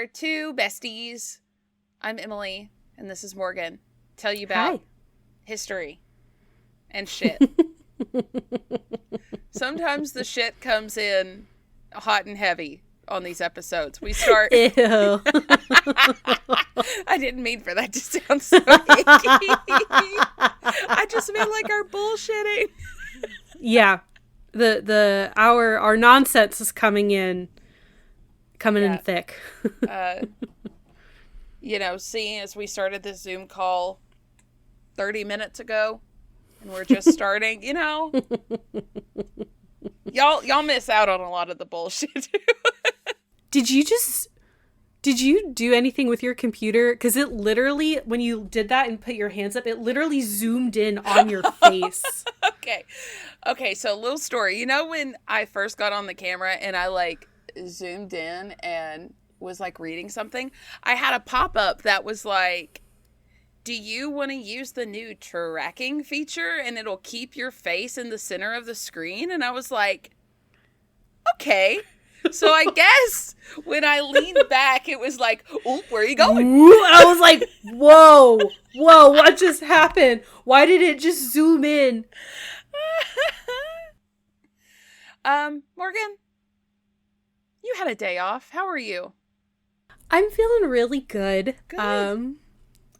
are two besties. I'm Emileigh, and this is Morgan. Tell you about history and shit. Sometimes the shit comes in hot and heavy on these episodes. We start... Ew. I didn't mean for that to sound so icky. I just mean like our bullshitting. Yeah. Our nonsense is coming in thick. Seeing as we started this Zoom call 30 minutes ago and we're just starting, y'all miss out on a lot of the bullshit. Did you do anything with your computer? Because it literally, when you did that and put your hands up, it literally zoomed in on your face. Okay, so a little story. When I first got on the camera and I zoomed in and was reading something, I had a pop-up that was like, do you want to use the new tracking feature and it'll keep your face in the center of the screen? And I was like, okay. So I guess when I leaned back, it was like, oh, where are you going? Ooh, I was like, whoa, what just happened? Why did it just zoom in? Morgan, you had a day off. How are you? I'm feeling really good. Good.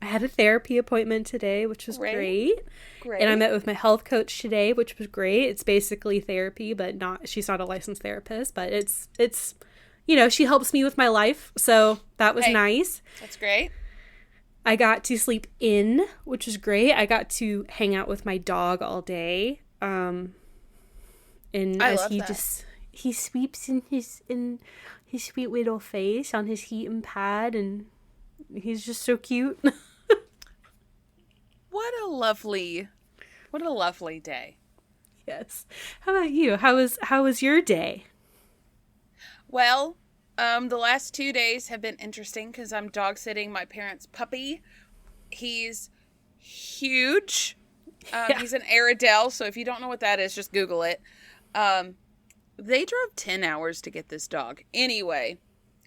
I had a therapy appointment today, which was great. And I met with my health coach today, which was great. It's basically therapy, but she's not a licensed therapist, but it's she helps me with my life. So that was nice. That's great. I got to sleep in, which was great. I got to hang out with my dog all day. And he sweeps in his sweet little face on his heating pad, and he's just so cute. What a lovely day. Yes. How about you? How was your day? Well, the last 2 days have been interesting because I'm dog sitting my parents' puppy. He's huge. He's an Airedale, so if you don't know what that is, just Google it. They drove 10 hours to get this dog. Anyway,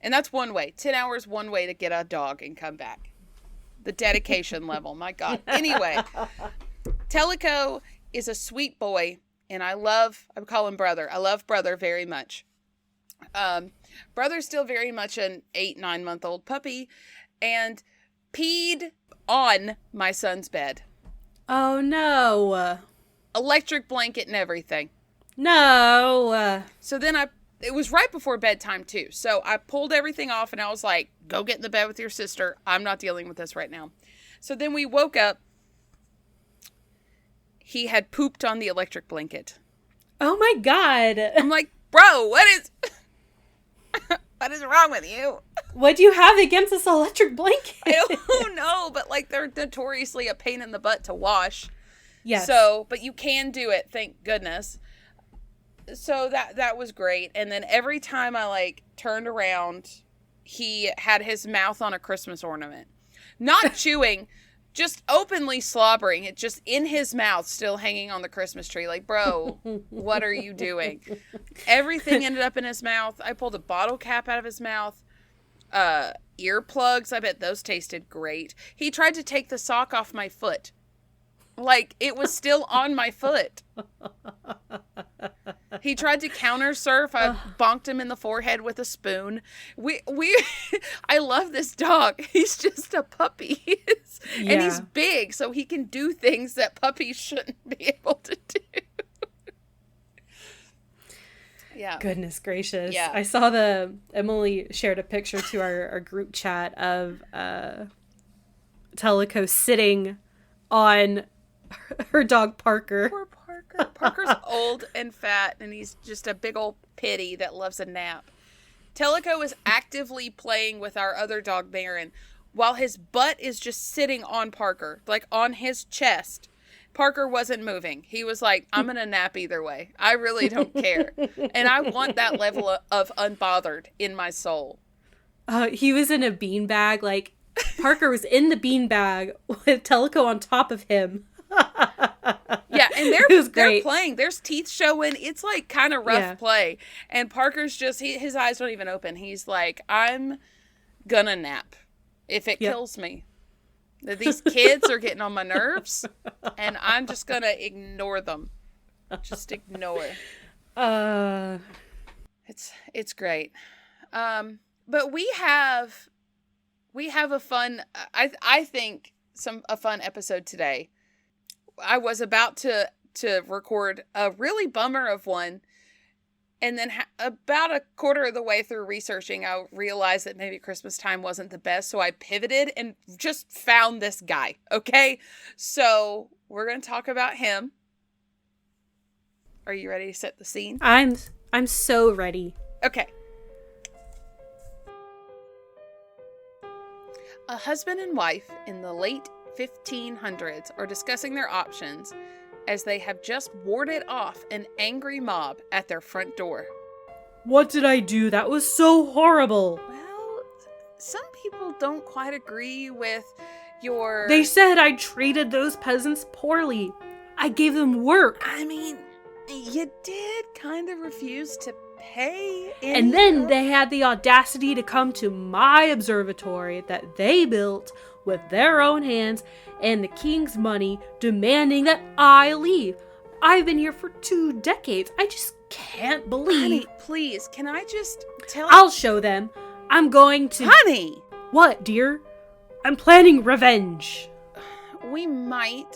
and that's one way. 10 hours, one way to get a dog and come back. The dedication level, my God. Anyway, Telecope is a sweet boy, and I call him Brother. I love Brother very much. Brother's still very much an 8-9-month-old puppy, and peed on my son's bed. Oh, no. Electric blanket and everything. No. So then it was right before bedtime too. So I pulled everything off and I was like, go get in the bed with your sister. I'm not dealing with this right now. So then we woke up. He had pooped on the electric blanket. Oh my God. I'm like, bro, what is wrong with you? What do you have against this electric blanket? I don't know, but they're notoriously a pain in the butt to wash. Yes. So, but you can do it, thank goodness. So that was great. And then every time I turned around, he had his mouth on a Christmas ornament. Not chewing, just openly slobbering. It just in his mouth, still hanging on the Christmas tree. Like, bro, what are you doing? Everything ended up in his mouth. I pulled a bottle cap out of his mouth. Earplugs, I bet those tasted great. He tried to take the sock off my foot. It was still on my foot. He tried to counter surf. I bonked him in the forehead with a spoon. I love this dog. He's just a puppy. And he's big, so he can do things that puppies shouldn't be able to do. Yeah. Goodness gracious. Yeah. I saw Emily shared a picture to our group chat of Telecope sitting on her dog Parker. Poor Parker. Parker's old and fat, and he's just a big old pitty that loves a nap. Telecope is actively playing with our other dog, Baron, while his butt is just sitting on Parker, on his chest. Parker wasn't moving. He was like, I'm going to nap either way. I really don't care. And I want that level of unbothered in my soul. He was in a beanbag. Parker was in the beanbag with Telecope on top of him. Yeah, and they're playing. There's teeth showing. It's kind of rough play. And Parker's just, his eyes don't even open. He's like, I'm gonna nap if it kills me. These kids are getting on my nerves, and I'm just gonna ignore them. Just ignore. It's great. But we have a fun, I think a fun episode today. I was about to record a really bummer of one, and then about a quarter of the way through researching, I realized that maybe Christmas time wasn't the best, so I pivoted and just found this guy. Okay, so we're gonna talk about him. Are you ready to set the scene? I'm so ready. Okay. A husband and wife in the late 1500s are discussing their options as they have just warded off an angry mob at their front door. What did I do? That was so horrible. Well, some people don't quite agree with your... They said I treated those peasants poorly. I gave them work. I mean, you did kind of refuse to pay. And then they had the audacity to come to my observatory that they built with their own hands and the king's money, demanding that I leave. I've been here for 2 decades. I just can't believe... Honey, please, can I just tell... I'll show them. I'm going to... Honey! What, dear? I'm planning revenge. We might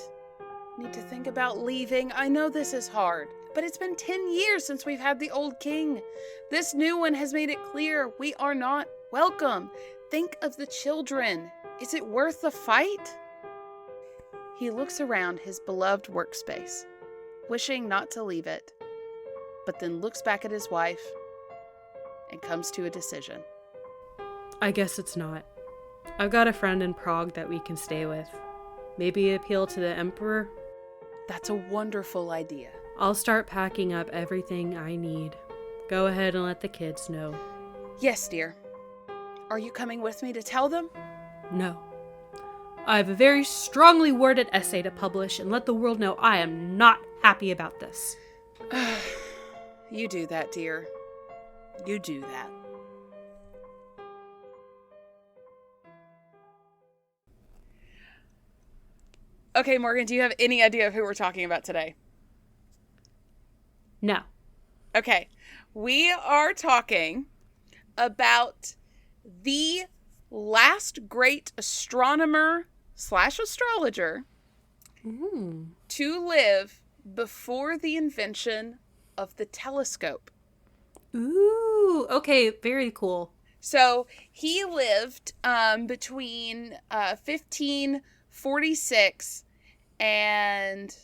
need to think about leaving. I know this is hard, but it's been 10 years since we've had the old king. This new one has made it clear we are not welcome. Think of the children. Is it worth the fight? He looks around his beloved workspace, wishing not to leave it, but then looks back at his wife and comes to a decision. I guess it's not. I've got a friend in Prague that we can stay with. Maybe appeal to the emperor? That's a wonderful idea. I'll start packing up everything I need. Go ahead and let the kids know. Yes, dear. Are you coming with me to tell them? No. I have a very strongly worded essay to publish and let the world know I am not happy about this. You do that, dear. You do that. Okay, Morgan, do you have any idea of who we're talking about today? No. Okay. We are talking about the last great astronomer / astrologer to live before the invention of the telescope. Ooh, okay, very cool. So he lived between 1546 and,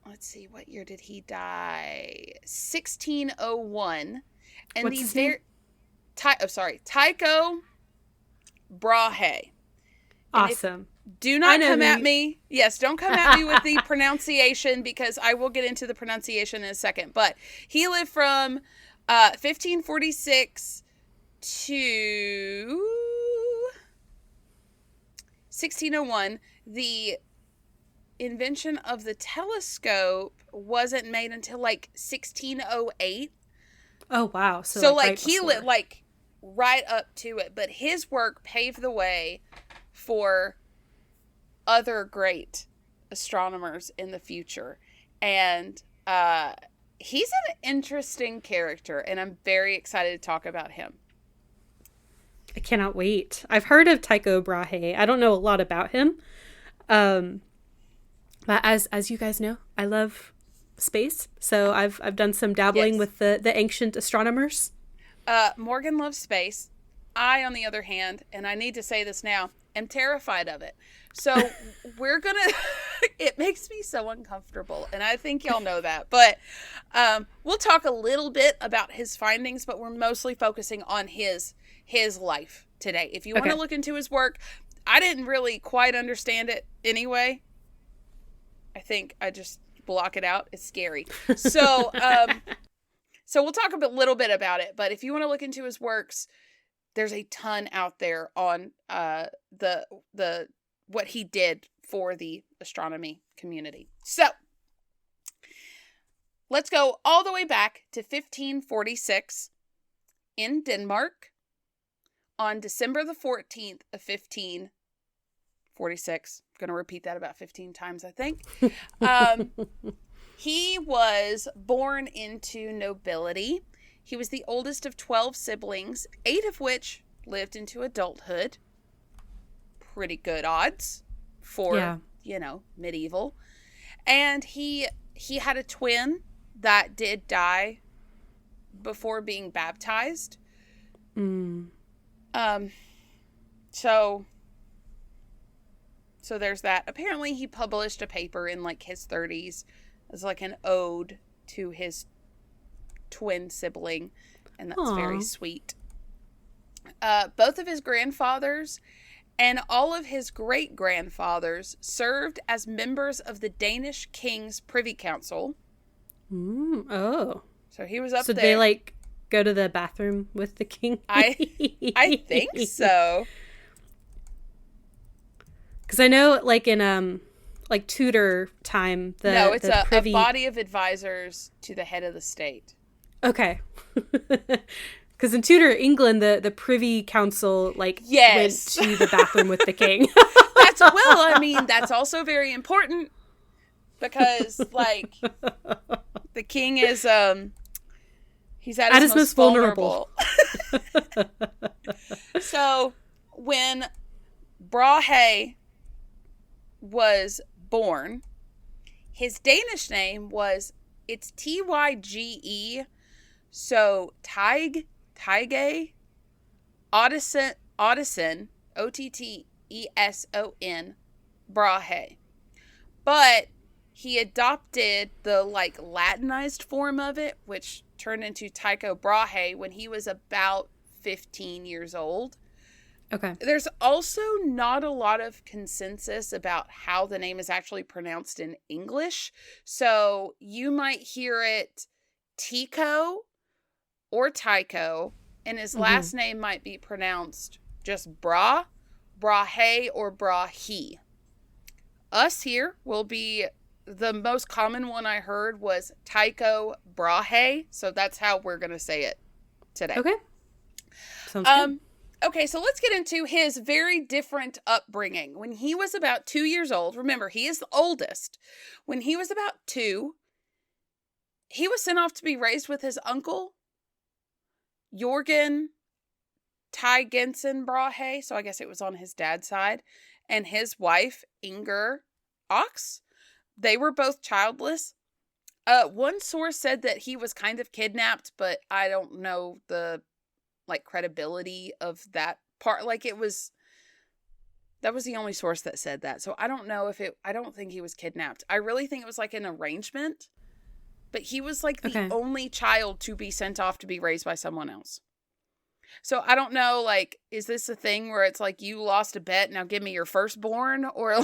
let's see, what year did he die? 1601. And what's his name? Tycho Brahe. Awesome. Do not come at me. Yes, don't come at me with the pronunciation, because I will get into the pronunciation in a second. But he lived from 1546 to 1601. The invention of the telescope wasn't made until like 1608. Oh, wow. So like right he lived like right up to it. But his work paved the way for other great astronomers in the future. And he's an interesting character, and I'm very excited to talk about him. I cannot wait. I've heard of Tycho Brahe. I don't know a lot about him. But as you guys know, I love space. So I've done some dabbling with the ancient astronomers. Morgan loves space. I, on the other hand, and I need to say this now, am terrified of it. So we're going to, it makes me so uncomfortable. And I think y'all know that. But we'll talk a little bit about his findings, but we're mostly focusing on his life today. If you want to look into his work, I didn't really quite understand it anyway. I think I just block it out. It's scary. So we'll talk a little bit about it. But if you want to look into his works, there's a ton out there on the what he did for the astronomy community. So let's go all the way back to 1546 in Denmark on December the 14th of 1546. I'm going to repeat that about 15 times, I think. He was born into nobility. He was the oldest of 12 siblings, 8 of which lived into adulthood. Pretty good odds for, medieval. And he had a twin that did die before being baptized. So there's that. Apparently he published a paper in like his 30s as like an ode to his twin sibling, and that's very sweet. Both of his grandfathers and all of his great-grandfathers served as members of the Danish King's Privy Council. Oh. So he was up there. So they like go to the bathroom with the king? I think so. Because I know like in like Tudor time, it's a body of advisors to the head of the state. Okay. Because in Tudor England, the Privy Council went to the bathroom with the king. That's also very important because the king is he's at his most vulnerable. So when Brahe was born, his Danish name was Tyge. So Tyge, Ottesen, Otteson, Brahe. But he adopted the Latinized form of it, which turned into Tycho Brahe when he was about 15 years old. Okay. There's also not a lot of consensus about how the name is actually pronounced in English. So you might hear it Tycho or Tycho, and his last name might be pronounced just Brahe, or Brahe. Us here will be, the most common one I heard was Tycho Brahe, so that's how we're going to say it today. Okay. Sounds good. Okay, so let's get into his very different upbringing. When he was about 2 years old, remember, he is the oldest. When he was about 2, he was sent off to be raised with his uncle, Jorgen Tygensen Brahe, so I guess it was on his dad's side, and his wife, Inger Ox. They were both childless. One source said that he was kind of kidnapped, but I don't know the credibility of that part. That was the only source that said that. So I don't know I don't think he was kidnapped. I really think it was an arrangement, but he was the only child to be sent off to be raised by someone else. So I don't know, is this a thing where it's you lost a bet, now give me your firstborn, or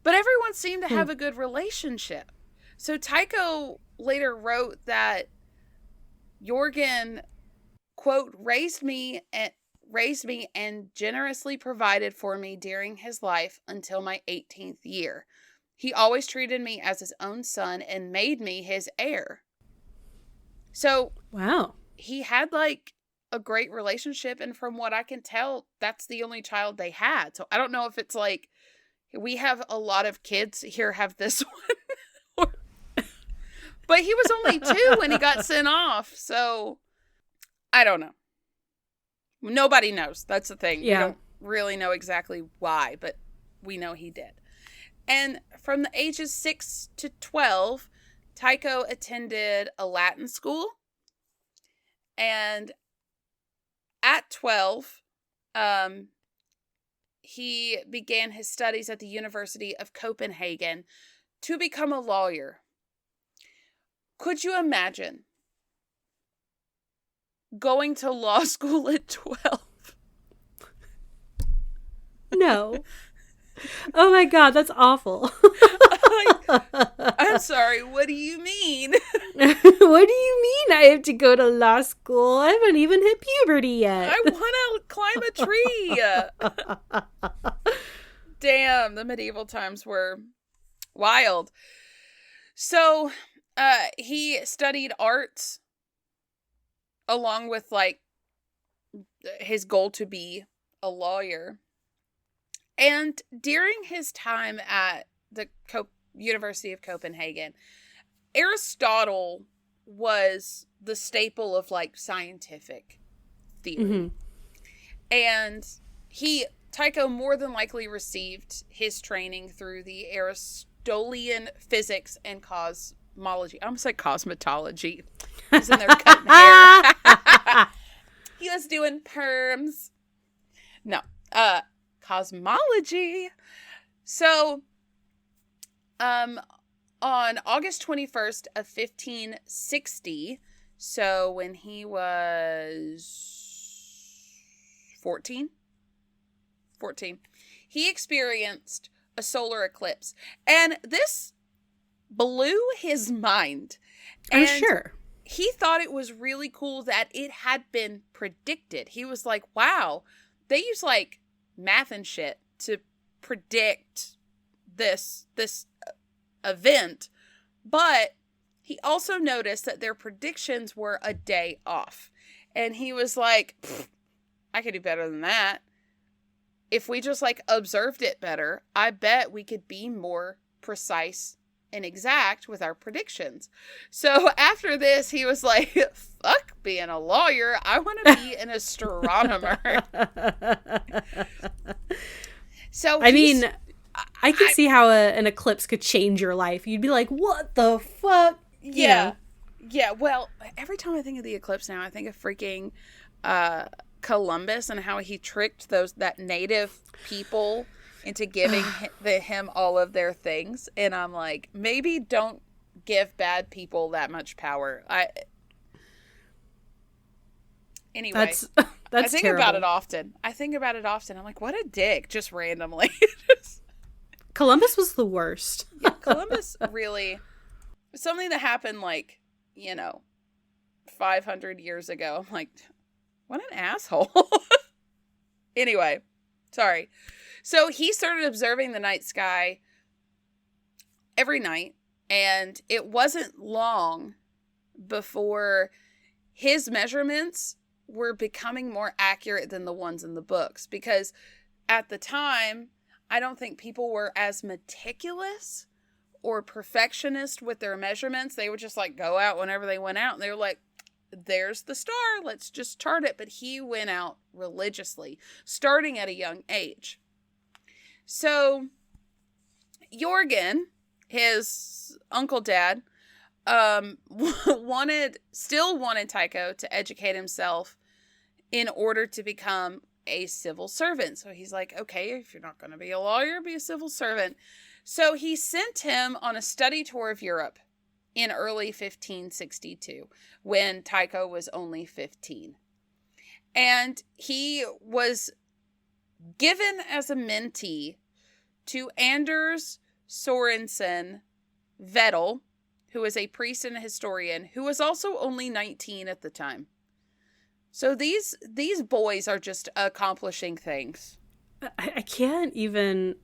but everyone seemed to have a good relationship. So Tycho later wrote that Jorgen, quote, raised me and generously provided for me during his life until my 18th year. He always treated me as his own son and made me his heir. So, wow. He had a great relationship, and from what I can tell, that's the only child they had. So I don't know if it's we have a lot of kids here have this one. But he was only 2 when he got sent off. So, I don't know. Nobody knows. That's the thing. Yeah. We don't really know exactly why, but we know he did. And from the ages 6 to 12, Tycho attended a Latin school. And at 12, he began his studies at the University of Copenhagen to become a lawyer. Could you imagine going to law school at 12? No. Oh my God, that's awful. I'm sorry, what do you mean? What do you mean I have to go to law school? I haven't even hit puberty yet. I want to climb a tree. Damn, the medieval times were wild. So, he studied arts along with his goal to be a lawyer. And during his time at the University of Copenhagen, Aristotle was the staple of like scientific theory. And Tycho more than likely received his training through the Aristotelian physics and cosmology. I almost said cosmetology. He was in there cutting hair. He was doing perms. No, cosmology. So, on August 21st of 1560, so when he was 14, he experienced a solar eclipse. And this blew his mind. I'm sure. He thought it was really cool that it had been predicted. He was like, wow, they use like math and shit to predict this event. But he also noticed that their predictions were a day off. And he was like, I could do better than that. If we just like observed it better, I bet we could be more precise and exact with our predictions. So after this, he was like, fuck being a lawyer. I want to be an astronomer. So I mean, I can see how an eclipse could change your life. You'd be like, what the fuck? Yeah. Yeah. Well, every time I think of the eclipse now, I think of freaking Columbus and how he tricked that native people into giving him all of their things. And I'm like, maybe don't give bad people that much power. Anyway, that's I think terrible. about it often. I'm like, what a dick, just randomly. Columbus was the worst. Yeah, Columbus really, something that happened like, 500 years ago. I'm like, what an asshole. Anyway, sorry. So he started observing the night sky every night, and it wasn't long before his measurements were becoming more accurate than the ones in the books, because at the time, I don't think people were as meticulous or perfectionist with their measurements. They would just like go out whenever they went out, and they were like, there's the star, let's just chart it. But he went out religiously, starting at a young age. So Jorgen, his uncle dad, still wanted Tycho to educate himself in order to become a civil servant. So he's like, okay, if you're not going to be a lawyer, be a civil servant. So he sent him on a study tour of Europe in early 1562, when Tycho was only 15. And he was given as a mentee to Anders Sorensen Vettel, who is a priest and a historian, who was also only 19 at the time. So these boys are just accomplishing things. I can't even...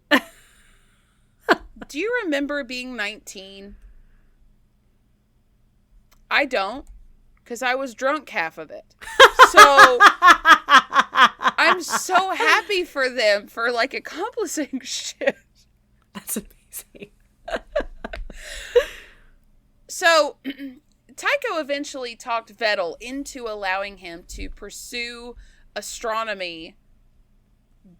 Do you remember being 19? I don't, because I was drunk half of it. So I'm so happy for them for like accomplishing shit. That's amazing. So Tycho eventually talked Vettel into allowing him to pursue astronomy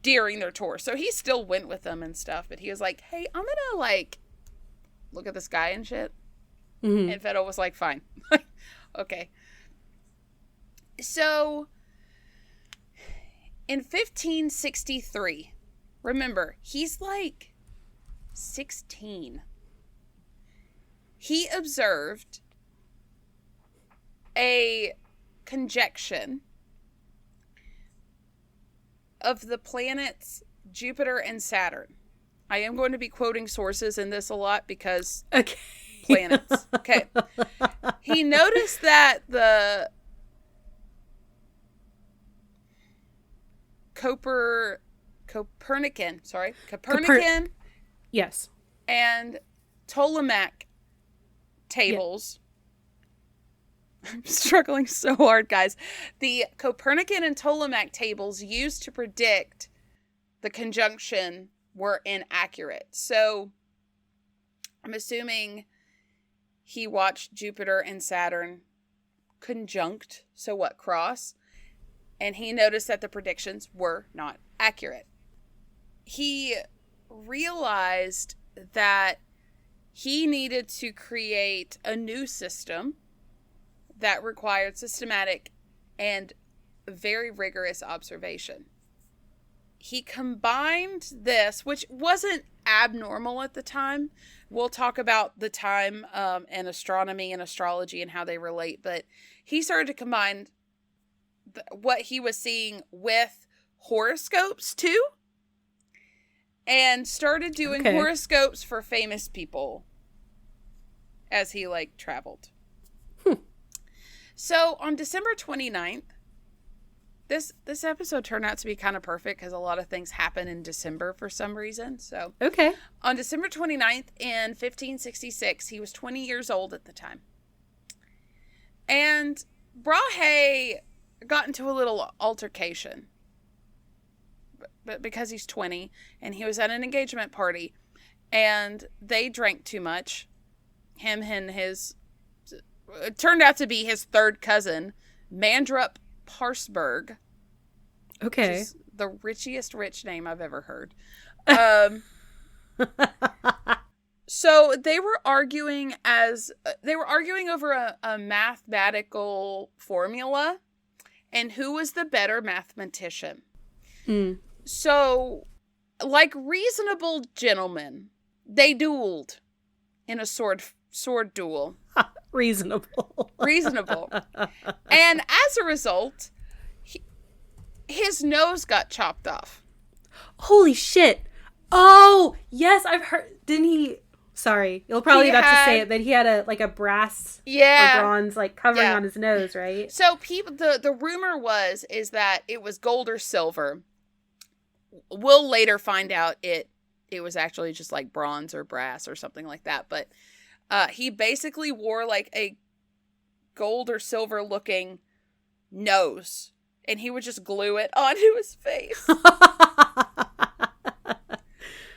during their tour. So he still went with them and stuff, but he was like, hey, I'm gonna like look at the sky and shit. Mm-hmm. And Vettel was like, fine. Okay. So in 1563, remember, he's like 16. He observed a conjunction of the planets Jupiter and Saturn. I am going to be quoting sources in this a lot because planets. Okay. He noticed that the Copernican, yes, and Ptolemaic tables. I'm struggling so hard, guys. The Copernican and Ptolemaic tables used to predict the conjunction were inaccurate. So I'm assuming he watched Jupiter and Saturn conjunct, so what, cross, and he noticed that the predictions were not accurate. He realized that he needed to create a new system that required systematic and very rigorous observation. He combined this, which wasn't abnormal at the time. We'll talk about the time and astronomy and astrology and how they relate, but he started to combine what he was seeing with horoscopes too, and started doing horoscopes for famous people as he traveled. So on December 29th, this episode turned out to be kind of perfect because a lot of things happen in December for some reason. So on December 29th in 1566, he was 20 years old at the time. And Brahe got into a little altercation. But because he's 20 and he was at an engagement party and they drank too much, him and his, it turned out to be his third cousin, Mandrup Parsberg. Okay. Which is the richest rich name I've ever heard. So they were arguing over a mathematical formula and who was the better mathematician. So, like reasonable gentlemen, they dueled in a sword duel. Reasonable. And as a result, his nose got chopped off. Holy shit. Oh, yes, I've heard. Didn't he? Sorry, you'll probably about to say it, but he had a brass or bronze covering on his nose, right? So the rumor is that it was gold or silver. We'll later find out it was actually just bronze or brass or something like that. But he basically wore a gold or silver looking nose, and he would just glue it onto his face.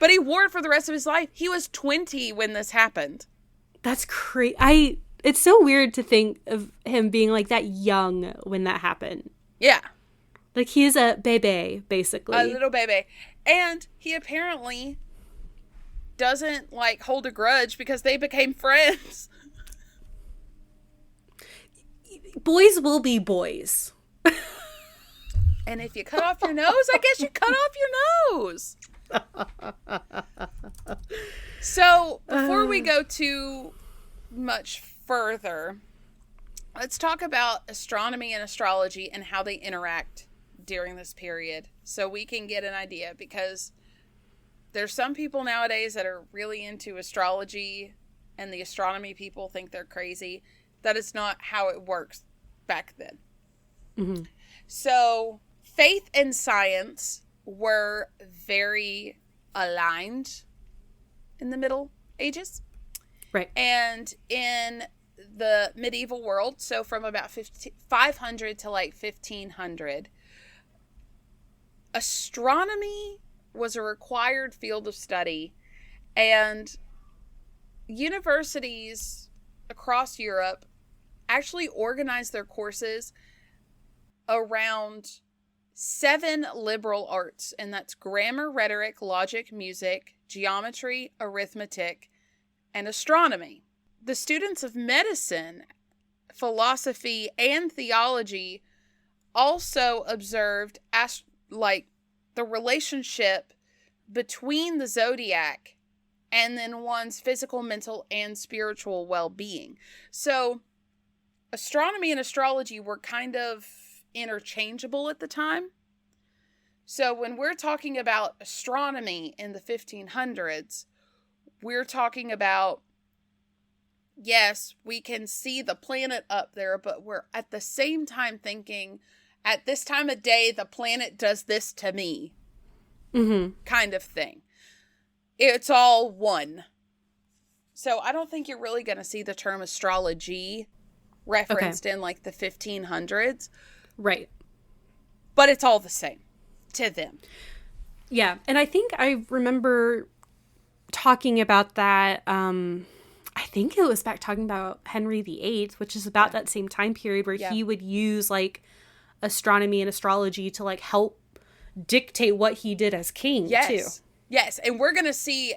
But he wore it for the rest of his life. He was 20 when this happened. That's crazy. It's so weird to think of him being that young when that happened. Yeah. He is a baby, basically. A little baby. And he apparently doesn't, hold a grudge because they became friends. Boys will be boys. And if you cut off your nose, I guess you cut off your nose. So, before we go too much further, let's talk about astronomy and astrology and how they interact during this period so we can get an idea, because there's some people nowadays that are really into astrology and the astronomy people think they're crazy. That is not how it works back then. Mm-hmm. So faith and science were very aligned in the Middle Ages. Right. And in the medieval world, so from about 500 to 1500, astronomy was a required field of study, and universities across Europe actually organized their courses around 7 liberal arts, and that's grammar, rhetoric, logic, music, geometry, arithmetic, and astronomy. The students of medicine, philosophy, and theology also observed the relationship between the zodiac and then one's physical, mental, and spiritual well-being. So astronomy and astrology were kind of interchangeable at the time. So when we're talking about astronomy in the 1500s, we're talking about, yes, we can see the planet up there, but we're at the same time thinking, at this time of day, the planet does this to me. Mm-hmm. Kind of thing. It's all one. So I don't think you're really going to see the term astrology referenced in like the 1500s. Right. But it's all the same to them. Yeah. And I think I remember talking about that. I think it was back talking about Henry VIII, which is about that same time period where he would use like astronomy and astrology to like help dictate what he did as king too. Yes. And we're going to see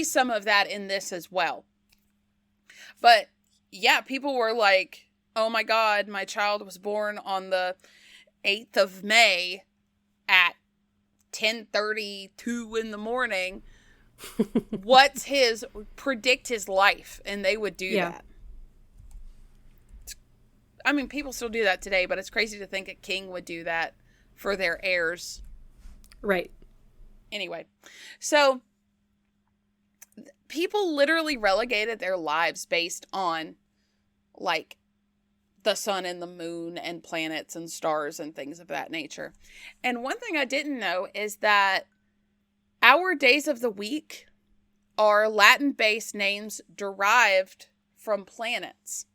some of that in this as well. But yeah, people were like, oh my God, my child was born on the 8th of May at 10:32 in the morning. Predict his life. And they would do that. I mean, people still do that today, but it's crazy to think a king would do that for their heirs. Right. Anyway, so people literally relegated their lives based on like the sun and the moon and planets and stars and things of that nature. And one thing I didn't know is that our days of the week are Latin-based names derived from planets.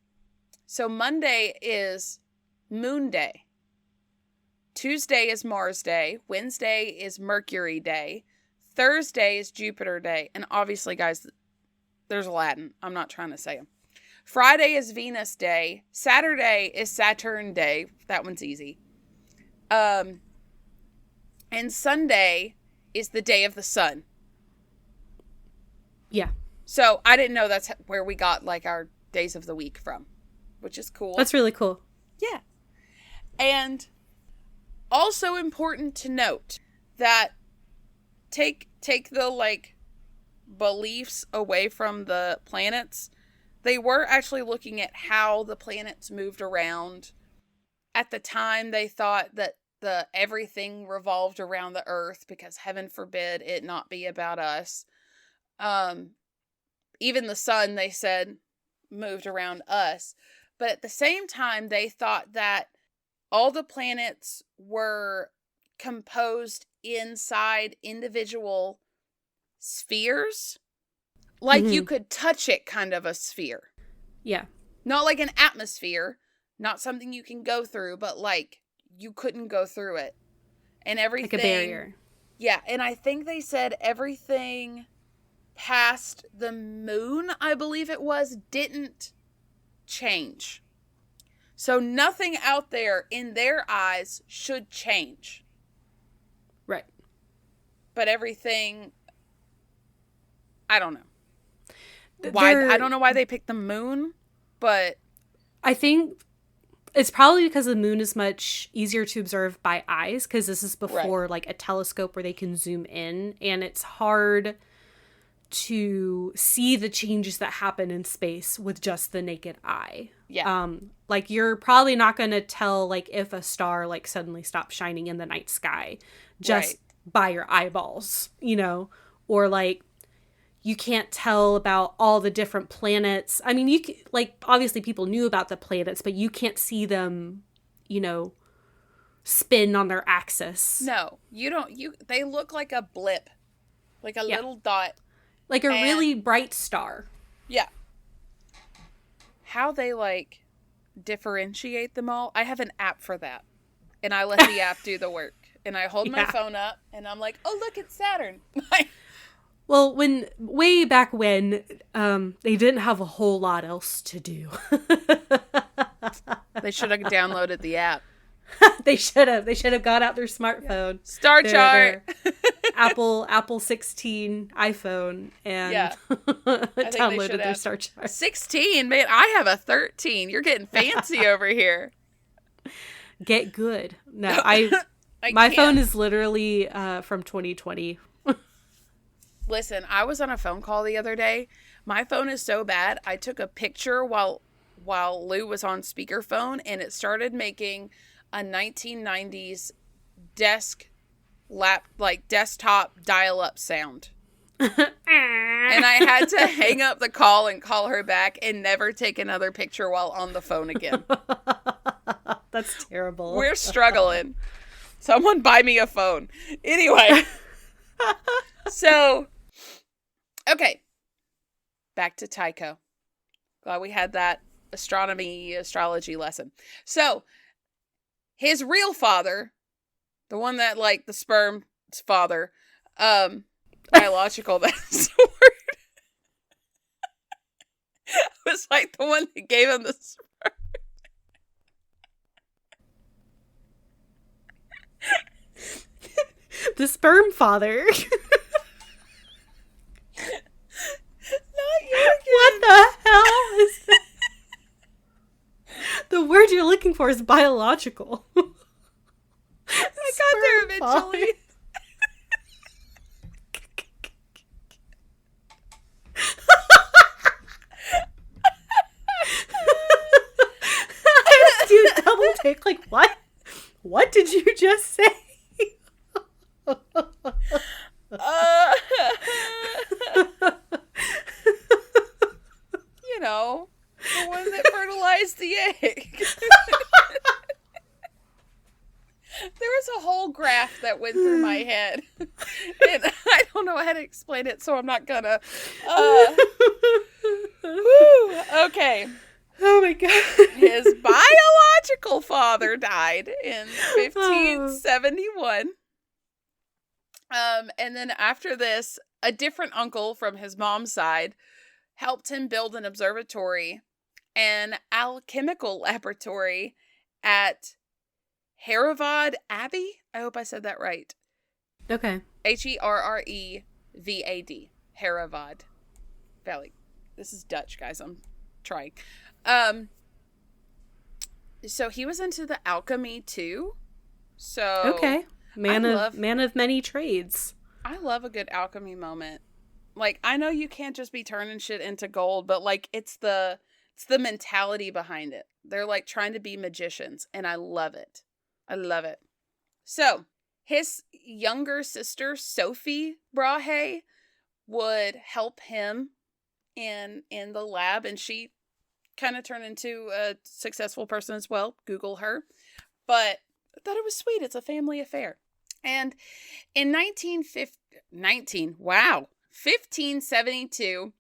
So Monday is Moon Day. Tuesday is Mars Day. Wednesday is Mercury Day. Thursday is Jupiter Day. And obviously, guys, there's Latin. I'm not trying to say them. Friday is Venus Day. Saturday is Saturn Day. That one's easy. And Sunday is the day of the sun. Yeah. So I didn't know that's where we got like our days of the week from, which is cool. That's really cool. Yeah. And also important to note that take the like beliefs away from the planets. They were actually looking at how the planets moved around. At the time, they thought that everything revolved around the Earth because heaven forbid it not be about us. Even the sun, they said, moved around us. But at the same time, they thought that all the planets were composed inside individual spheres. Like you could touch it, kind of a sphere. Yeah. Not like an atmosphere, not something you can go through, but like you couldn't go through it. And everything. Like a barrier. Yeah. And I think they said everything past the moon, I believe it was, didn't change. So nothing out there in their eyes should change. Right. But everything, I don't know. I don't know why they picked the moon, but I think it's probably because the moon is much easier to observe by eyes, because this is before like a telescope where they can zoom in, and it's hard to see the changes that happen in space with just the naked eye. Yeah. Like you're probably not going to tell like if a star like suddenly stops shining in the night sky just by your eyeballs, you know, or like you can't tell about all the different planets. I mean, like obviously people knew about the planets, but you can't see them, you know, spin on their axis. No, you don't. They look like a blip, like a little dot. Like a really bright star. Yeah. How they, like, differentiate them all. I have an app for that. And I let the app do the work. And I hold my phone up, and I'm like, oh, look, it's Saturn. Well, way back when, they didn't have a whole lot else to do. They should have downloaded the app. They should have got out their smartphone. Star chart. Their Apple 16 iPhone and downloaded their star chart. 16? Man, I have a 13. You're getting fancy over here. Get good. No, my phone is literally from 2020. Listen, I was on a phone call the other day. My phone is so bad. I took a picture while Lou was on speakerphone, and it started making a 1990s desktop dial-up sound. And I had to hang up the call and call her back and never take another picture while on the phone again. That's terrible. We're struggling. Someone buy me a phone. Anyway. So, okay. Back to Tycho. Glad we had that astrology lesson. So his real father, the one that like the sperm's father, biological, that's the word, was like the one that gave him the sperm. The sperm father. Not you again. What the hell is that? The word you're looking for is biological. I got there eventually. I had to do a double take. Like, what? What did you just say? You know, the one that fertilized the egg. There was a whole graph that went through my head. And I don't know how to explain it, so I'm not gonna. Okay. Oh my god. His biological father died in 1571. And then after this, a different uncle from his mom's side helped him build an observatory and alchemical laboratory at Heravad Abbey. I hope I said that right. Okay. Herrevad. Heravad Valley. This is Dutch, guys. I'm trying. So he was into the alchemy too. So okay. Man of many trades. I love a good alchemy moment. Like, I know you can't just be turning shit into gold, but like it's the mentality behind it. They're like trying to be magicians, and I love it. I love it. So, his younger sister, Sophie Brahe, would help him in the lab, and she kind of turned into a successful person as well. Google her. But I thought it was sweet. It's a family affair. And in 1572,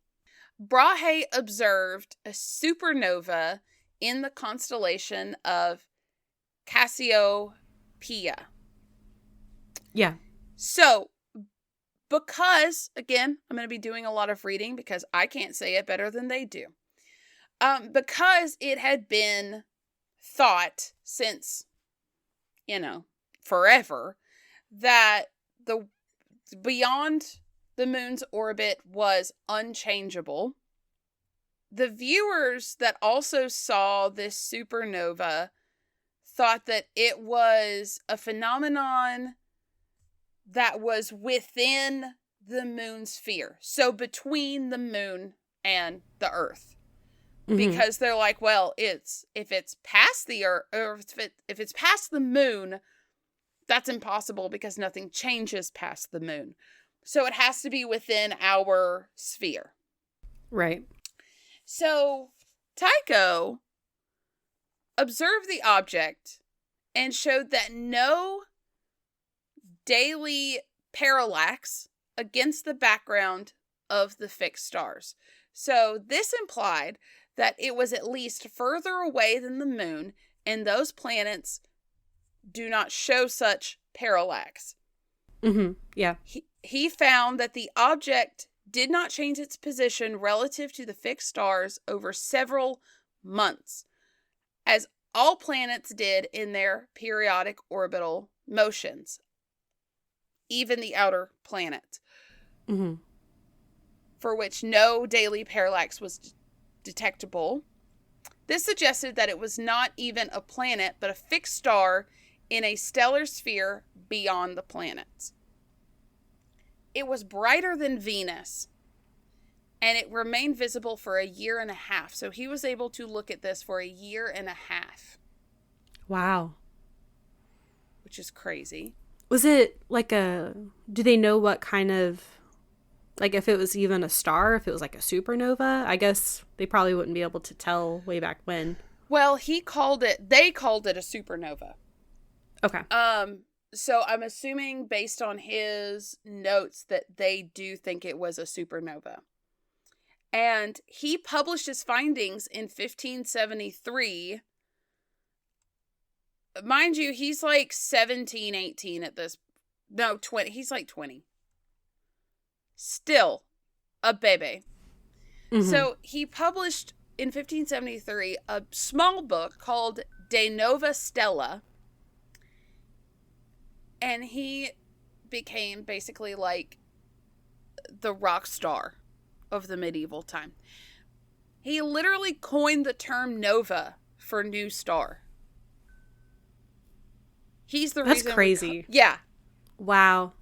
Brahe observed a supernova in the constellation of Cassiopeia. Yeah. So, because, again, I'm going to be doing a lot of reading because I can't say it better than they do. Because it had been thought since, forever, that the beyond the moon's orbit was unchangeable. The viewers that also saw this supernova thought that it was a phenomenon that was within the moon's sphere. So between the moon and the Earth. Mm-hmm. Because they're like, well, if it's past the Earth, or if it's past the moon, that's impossible because nothing changes past the moon. So it has to be within our sphere. Right. So Tycho observed the object and showed that no daily parallax against the background of the fixed stars. So this implied that it was at least further away than the moon, and those planets do not show such parallax. Mm-hmm. Yeah. He found that the object did not change its position relative to the fixed stars over several months, as all planets did in their periodic orbital motions, even the outer planet, mm-hmm. for which no daily parallax was detectable. This suggested that it was not even a planet, but a fixed star in a stellar sphere beyond the planets. It was brighter than Venus, and it remained visible for a year and a half. So he was able to look at this for a year and a half. Wow. Which is crazy. Was it like do they know what kind of, like if it was even a star, if it was like a supernova? I guess they probably wouldn't be able to tell way back when. Well, they called it a supernova. Okay. So I'm assuming based on his notes that they do think it was a supernova. And he published his findings in 1573. Mind you, he's like 17, 18 at this. No, 20. He's like 20. Still a baby. Mm-hmm. So he published in 1573 a small book called De Nova Stella. And he became basically like the rock star of the medieval time. He literally coined the term nova for new star. He's the reason. That's crazy. Yeah. Wow.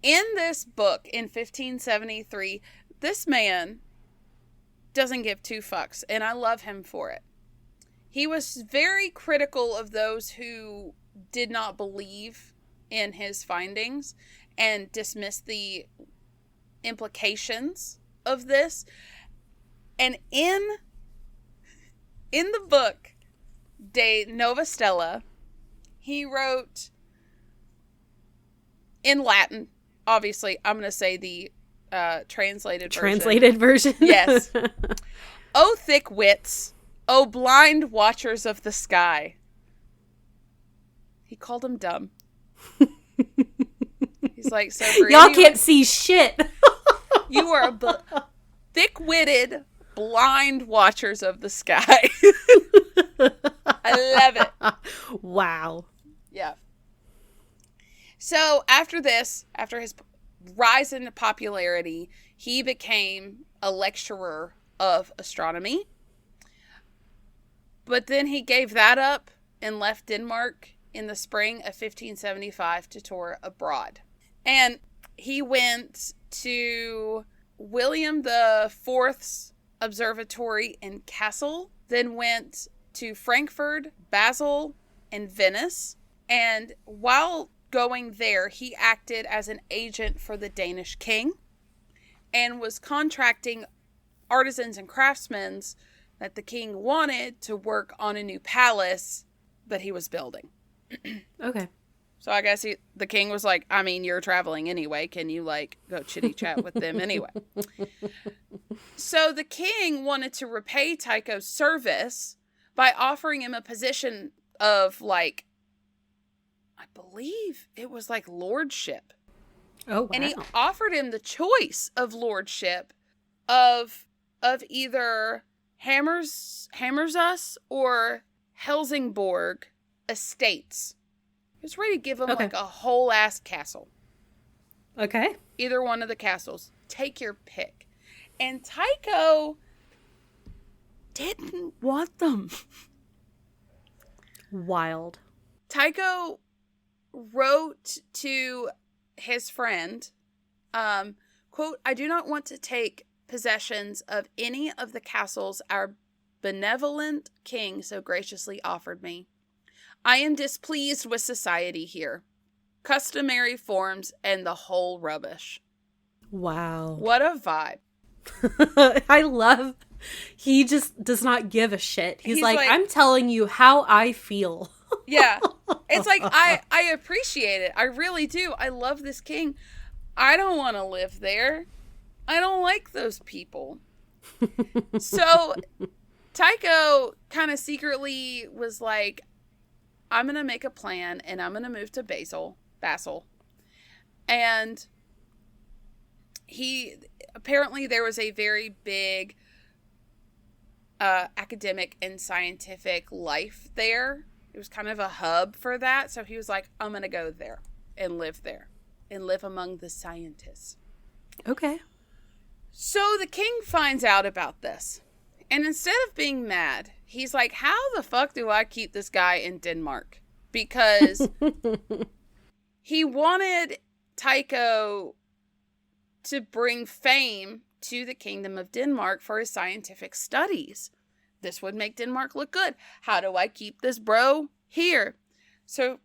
In this book in 1573, this man doesn't give two fucks, and I love him for it. He was very critical of those who did not believe in his findings and dismissed the implications of this. And in the book De Nova Stella, he wrote in Latin. Obviously, I'm going to say the translated version. Yes. O thick wits, O blind watchers of the sky. He called him dumb. He's like, so for y'all can't see shit. You are thick-witted, blind watchers of the sky. I love it. Wow. Yeah. So after this, after his rise in popularity, he became a lecturer of astronomy. But then he gave that up and left Denmark in the spring of 1575 to tour abroad. And he went to William IV's observatory in Kassel, then went to Frankfurt, Basel, and Venice. And while going there, he acted as an agent for the Danish king and was contracting artisans and craftsmen that the king wanted to work on a new palace that he was building. Okay. So I guess the king was like, I mean, you're traveling anyway. Can you, like, go chitty-chat with them anyway? So the king wanted to repay Tycho's service by offering him a position of, like, I believe it was, like, lordship. Oh, wow. And he offered him the choice of lordship of either Hammershus or Helsingborg estates. He was ready to give him like a whole ass castle. Okay. Either one of the castles. Take your pick. And Tycho didn't want them. Wild. Tycho wrote to his friend, quote, I do not want to take possessions of any of the castles our benevolent king so graciously offered me. I am displeased with society here. Customary forms and the whole rubbish. Wow. What a vibe. I love, he just does not give a shit. He's like, I'm telling you how I feel. Yeah. It's like, I appreciate it. I really do. I love this king. I don't want to live there. I don't like those people. So Tycho kind of secretly was like, I'm going to make a plan and I'm going to move to Basel. And apparently there was a very big academic and scientific life there. It was kind of a hub for that. So he was like, I'm going to go there and live among the scientists. Okay. So the king finds out about this. And instead of being mad, he's like, how the fuck do I keep this guy in Denmark? Because he wanted Tycho to bring fame to the kingdom of Denmark for his scientific studies. This would make Denmark look good. How do I keep this bro here? So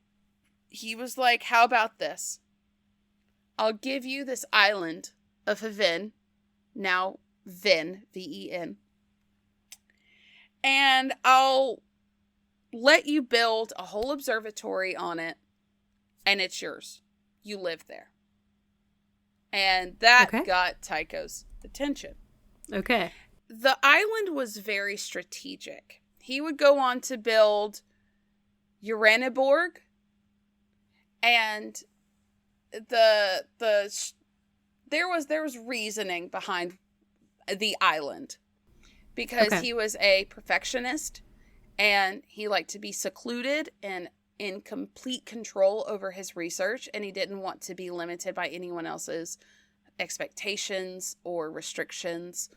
he was like, how about this? I'll give you this island of Hven, now Ven, V-E-N. And I'll let you build a whole observatory on it, and it's yours. You live there. And that got Tycho's attention. Okay. The island was very strategic. He would go on to build Uraniborg, and there was reasoning behind the island, because he was a perfectionist and he liked to be secluded and in complete control over his research, and he didn't want to be limited by anyone else's expectations or restrictions.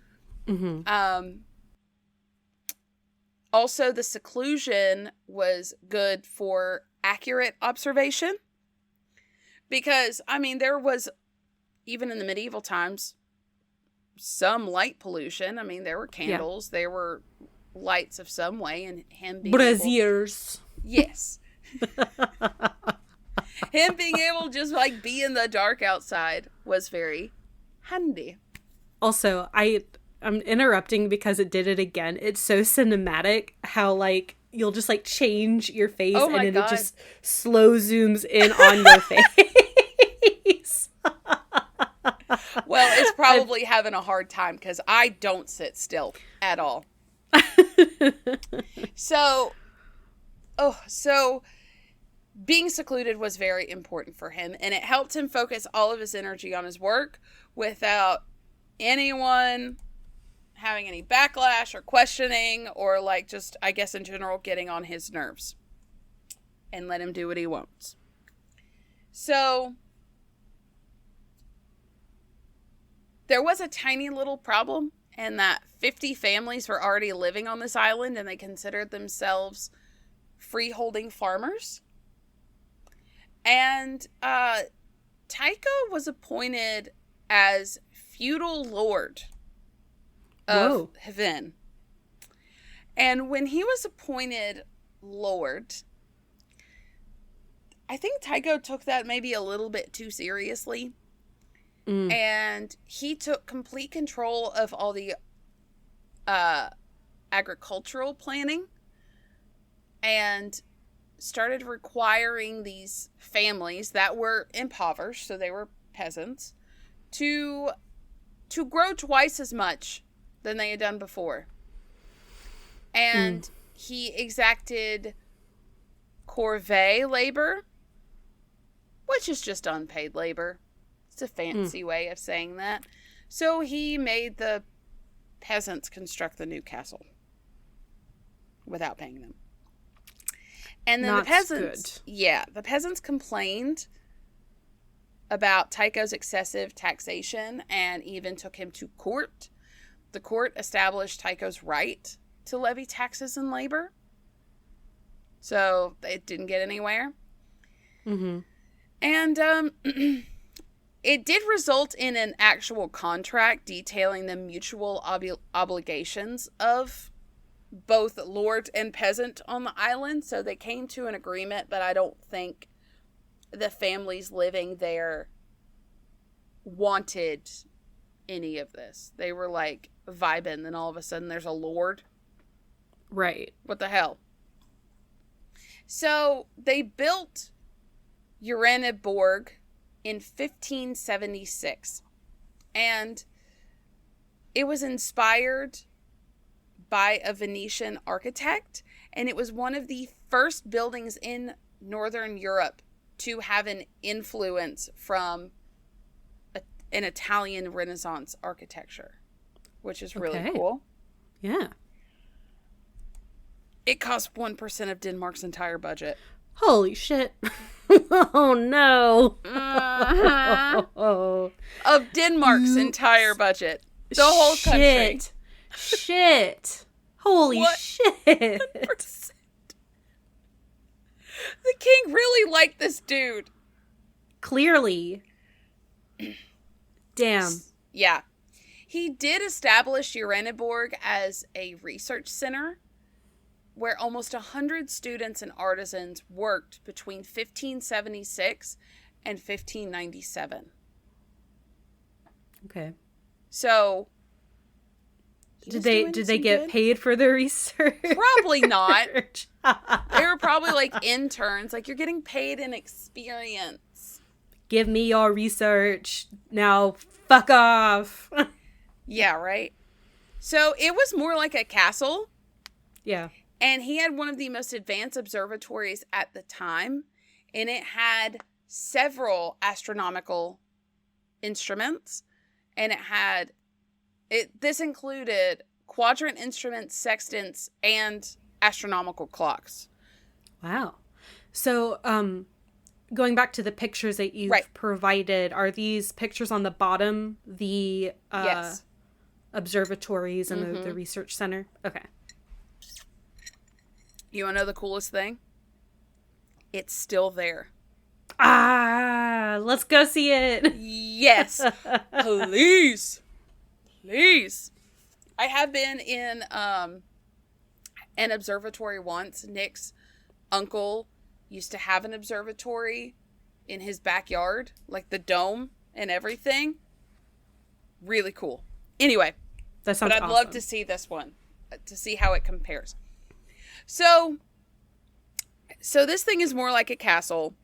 Also, the seclusion was good for accurate observation, because, I mean, there was, even in the medieval times, some light pollution. I mean, there were candles, there were lights of some way, and him being braziers. Yes. Him being able to just, like, be in the dark outside was very handy. Also, I'm interrupting because it did it again. It's so cinematic how, like, you'll just, like, change your face and then it just slow zooms in on your face. Well, it's probably having a hard time because I don't sit still at all. So being secluded was very important for him, and it helped him focus all of his energy on his work without anyone having any backlash or questioning, or, like, just, I guess, in general, getting on his nerves, and let him do what he wants. So there was a tiny little problem, and that 50 families were already living on this island, and they considered themselves freeholding farmers. And Tycho was appointed as feudal lord of Hven. And when he was appointed lord, I think Tycho took that maybe a little bit too seriously. And he took complete control of all the agricultural planning, and started requiring these families that were impoverished, so they were peasants, to grow twice as much than they had done before. And he exacted corvée labor, which is just unpaid labor. It's a fancy way of saying that. So he made the peasants construct the new castle without paying them. And then the peasants complained about Tycho's excessive taxation and even took him to court. The court established Tycho's right to levy taxes and labor. So it didn't get anywhere. And it did result in an actual contract detailing the mutual obligations of both lord and peasant on the island. So they came to an agreement, but I don't think the families living there wanted any of this. They were, like, vibing, then all of a sudden there's a lord. Right. What the hell? So they built Uraniborg in 1576, and it was inspired by a Venetian architect, and it was one of the first buildings in Northern Europe to have an influence from an Italian Renaissance architecture, which is really cool. Yeah. It cost 1% of Denmark's entire budget. Holy shit. Oh, no. Of Denmark's entire budget. The whole country. Shit. Holy shit. 1%. The king really liked this dude. Clearly. Damn. Yeah. He did establish Uraniborg as a research center where almost 100 students and artisans worked between 1576 and 1597. Okay. So did they get paid for the research? Probably not. They were probably like interns. Like, you're getting paid in experience. Give me your research. Now fuck off. Yeah, right? So it was more like a castle. Yeah. And he had one of the most advanced observatories at the time. And it had several astronomical instruments. And this included quadrant instruments, sextants, and astronomical clocks. Wow. So, going back to the pictures that you've provided, are these pictures on the bottom the yes. observatories and the research center? Okay. You want to know the coolest thing? It's still there. Let's go see it. Yes. Please. Please. I have been in an observatory once. Nick's uncle used to have an observatory in his backyard, like the dome and everything. Really cool. Anyway, that sounds but I'd love to see this one, to see how it compares. So this thing is more like a castle.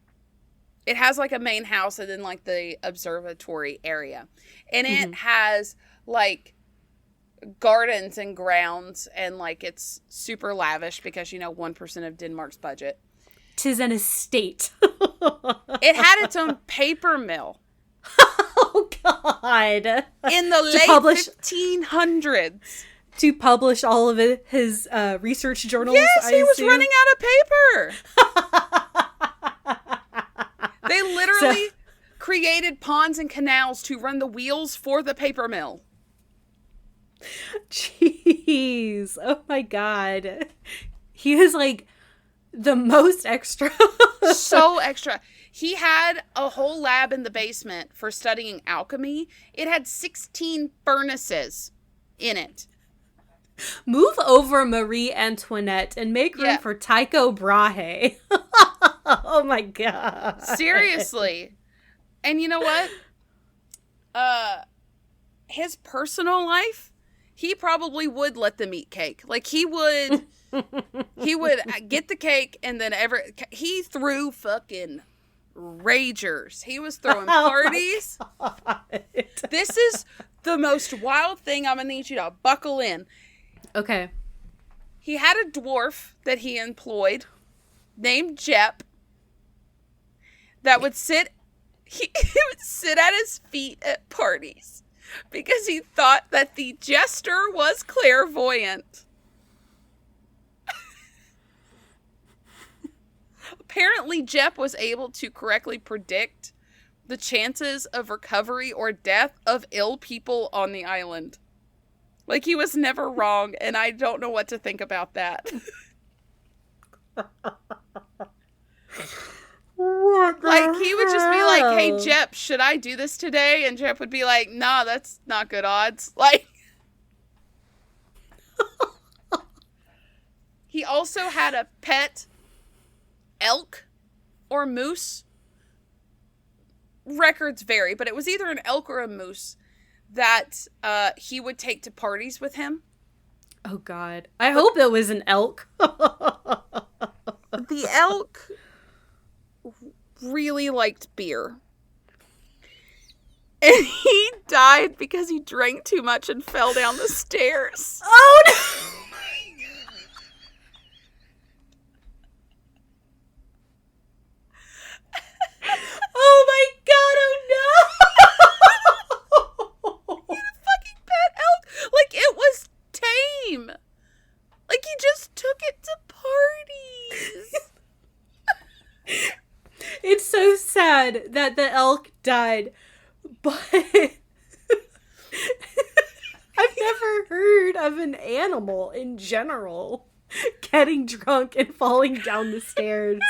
It has like a main house and then like the observatory area. And it has like gardens and grounds, and like it's super lavish because 1% of Denmark's budget. 'Tis an estate. It had its own paper mill. Oh God! In the late 1500s. To publish all of his research journals. Yes, he was running out of paper. They literally created ponds and canals to run the wheels for the paper mill. Jeez. Oh my God. He is like the most extra. So extra. He had a whole lab in the basement for studying alchemy. It had 16 furnaces in it. Move over Marie Antoinette and make room for Tycho Brahe. Oh my God. Seriously. And you know what? His personal life, he probably would let them eat cake. Like he would get the cake and then he threw fucking ragers. He was throwing parties. This is the most wild thing. I'm going to need you to buckle in. Okay. He had a dwarf that he employed named Jep that would he would sit at his feet at parties because he thought that the jester was clairvoyant. Apparently, Jep was able to correctly predict the chances of recovery or death of ill people on the island. Like, he was never wrong, and I don't know what to think about that. Like, he would just be like, hey, Jep, should I do this today? And Jep would be like, nah, that's not good odds. Like, he also had a pet elk or moose. Records vary, but it was either an elk or a moose that he would take to parties with him. Oh, God. I hope it was an elk. The elk really liked beer. And he died because he drank too much and fell down the stairs. Oh, no! Oh, my God. Oh, no! He had a fucking pet elk. Like, it was tame. Like, he just took it to parties. It's so sad that the elk died, but I've never heard of an animal in general getting drunk and falling down the stairs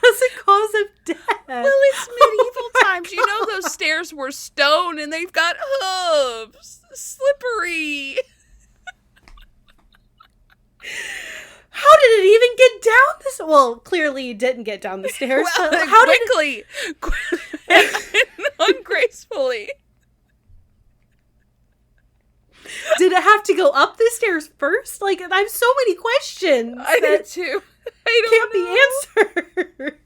as a cause of death. Well, it's medieval times. You know those stairs were stone and they've got hooves. Slippery. How did it even get down this? Well, clearly it didn't get down the stairs. Well, but how quickly. Ungracefully. Did it have to go up the stairs first? Like, I have so many questions. I do too. I can't be answered.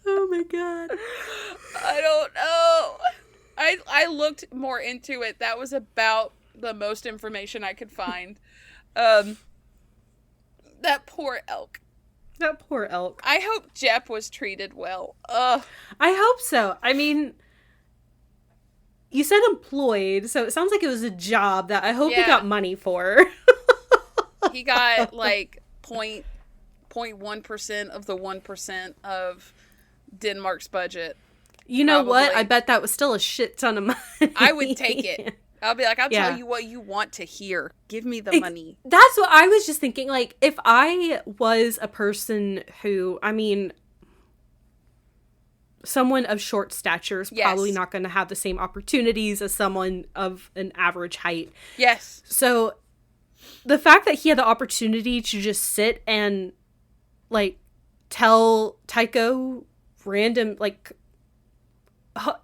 Oh my God. I don't know. I looked more into it. That was about the most information I could find. That poor elk. That poor elk. I hope Jep was treated well. Ugh. I hope so. I mean, you said employed, so it sounds like it was a job that I hope he got money for. He got like 0.1% of the 1% of Denmark's budget. You know what? I bet that was still a shit ton of money. I would take it. I'll be like, I'll tell you what you want to hear. Give me the money. That's what I was just thinking. Like, if I was a person who, I mean, someone of short stature is probably not going to have the same opportunities as someone of an average height. Yes. So the fact that he had the opportunity to just sit and, like, tell Tycho random, like,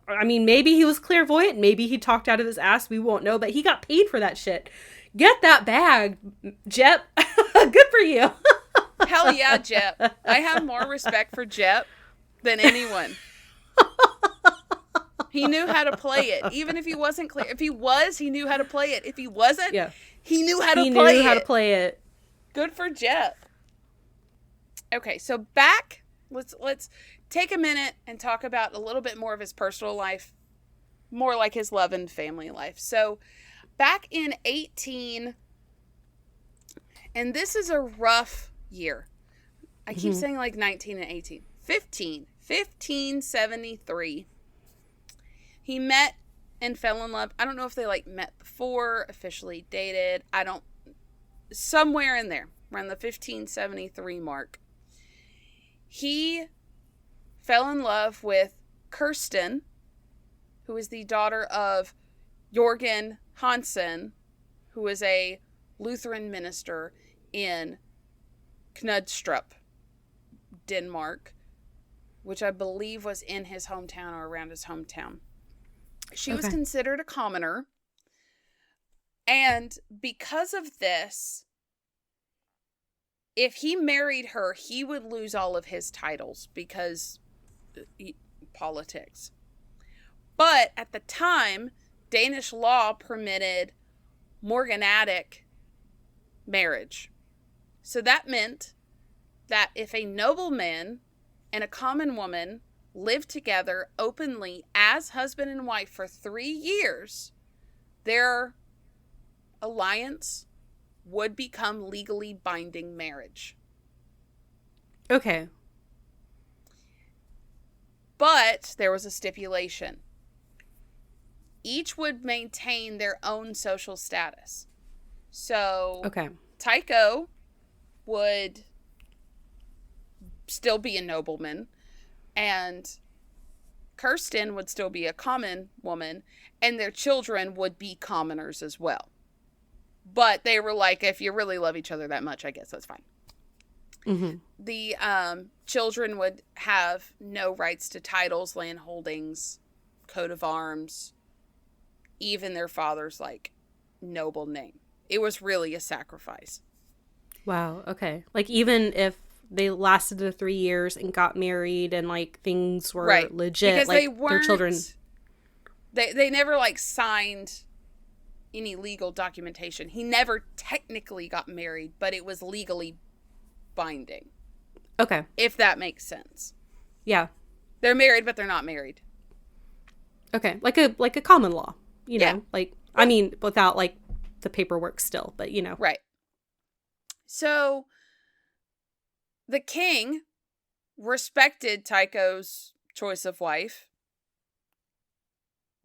I mean, maybe he was clairvoyant, maybe he talked out of his ass, we won't know, but he got paid for that shit. Get that bag, Jep. Good for you. Hell yeah, Jep. I have more respect for Jep than anyone. He knew how to play it. Even if he wasn't clear. If he was, he knew how to play it. If he wasn't, he knew how to play it. Good for Jep. Okay, so back, let's take a minute and talk about a little bit more of his personal life, more like his love and family life. So back in and this is a rough year. I keep saying like 19 and 18. 1573. He met and fell in love. I don't know if they like met before, officially dated. Somewhere in there, around the 1573 mark. He fell in love with Kirsten, who is the daughter of Jorgen Hansen, who is a Lutheran minister in Knudstrup, Denmark, which I believe was in his hometown or around his hometown. She was considered a commoner, and because of this, if he married her, he would lose all of his titles because politics. But at the time, Danish law permitted morganatic marriage. So that meant that if a nobleman and a common woman lived together openly as husband and wife for 3 years, their alliance would become legally binding marriage. Okay. But there was a stipulation. Each would maintain their own social status. So Tycho would still be a nobleman, and Kirsten would still be a common woman, and their children would be commoners as well. But they were like, if you really love each other that much, I guess that's fine. Mm-hmm. The children would have no rights to titles, land holdings, coat of arms, even their father's, like, noble name. It was really a sacrifice. Wow, okay. Like, even if they lasted the 3 years and got married and, like, things were legit, because like, their children... They never, like, signed any legal documentation. He never technically got married, but it was legally binding. Okay. If that makes sense. Yeah. They're married, but they're not married. Okay. Like a common law, you know? Like, I mean, without, like, the paperwork still, but, you know. Right. So, the king respected Tycho's choice of wife.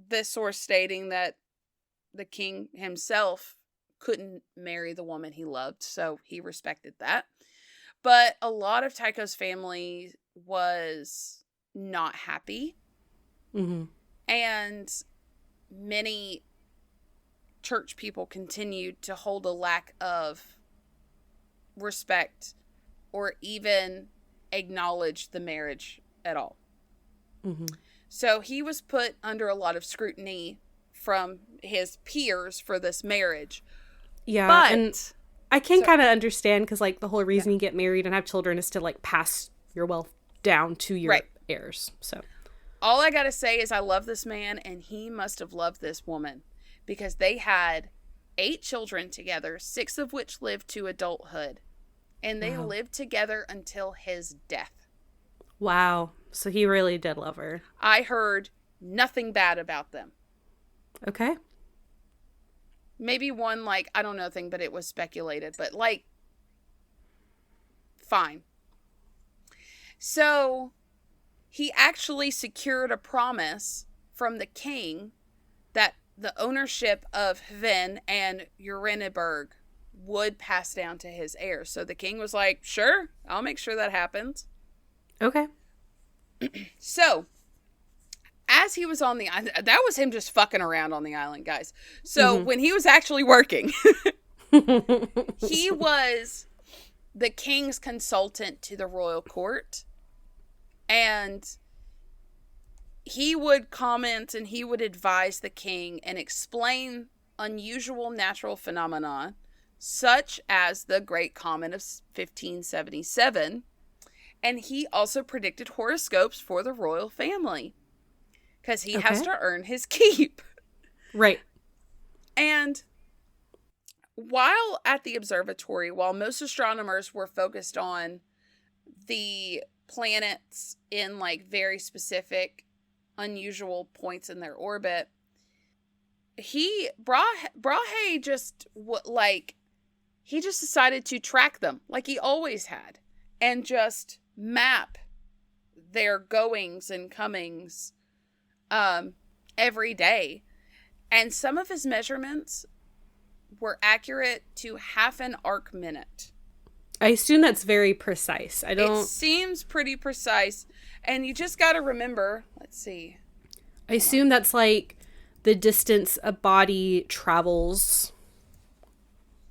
This source stating that the king himself couldn't marry the woman he loved, so he respected that. But a lot of Tycho's family was not happy. Mm-hmm. And many church people continued to hold a lack of respect or even acknowledge the marriage at all. Mm-hmm. So he was put under a lot of scrutiny from his peers for this marriage. Yeah, but, and I can kind of understand, because, like, the whole reason you get married and have children is to, like, pass your wealth down to your heirs. So all I gotta say is I love this man, and he must have loved this woman, because they had 8 children together, 6 of which lived to adulthood. And they lived together until his death. Wow. So he really did love her. I heard nothing bad about them. Okay. Maybe one, like, I don't know thing, but it was speculated. But, like, fine. So, he actually secured a promise from the king that the ownership of Hven and Uraniborg would pass down to his heirs. So the king was like, sure, I'll make sure that happens. Okay. So, as he was on the island, that was him just fucking around on the island, guys. So when he was actually working, he was the king's consultant to the royal court. And he would comment and he would advise the king and explain unusual natural phenomena, such as the Great Comet of 1577. And he also predicted horoscopes for the royal family. Because he has to earn his keep. Right. And while at the observatory, while most astronomers were focused on the planets in like very specific, unusual points in their orbit, Brahe just he just decided to track them like he always had and just map their goings and comings every day. And some of his measurements were accurate to half an arc minute. I assume that's very precise. It seems pretty precise. And you just got to remember, let's see. I assume that's like the distance a body travels,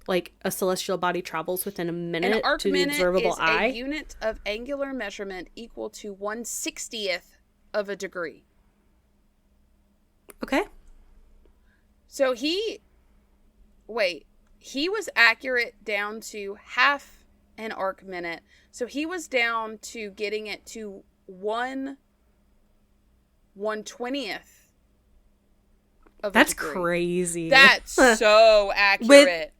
like a celestial body travels within a minute to the observable eye. An arc minute is a unit of angular measurement equal to 1/60th of a degree. Okay. So he was accurate down to half an arc minute. So he was down to getting it to 1/120th of That's a degree. Crazy. That's so accurate.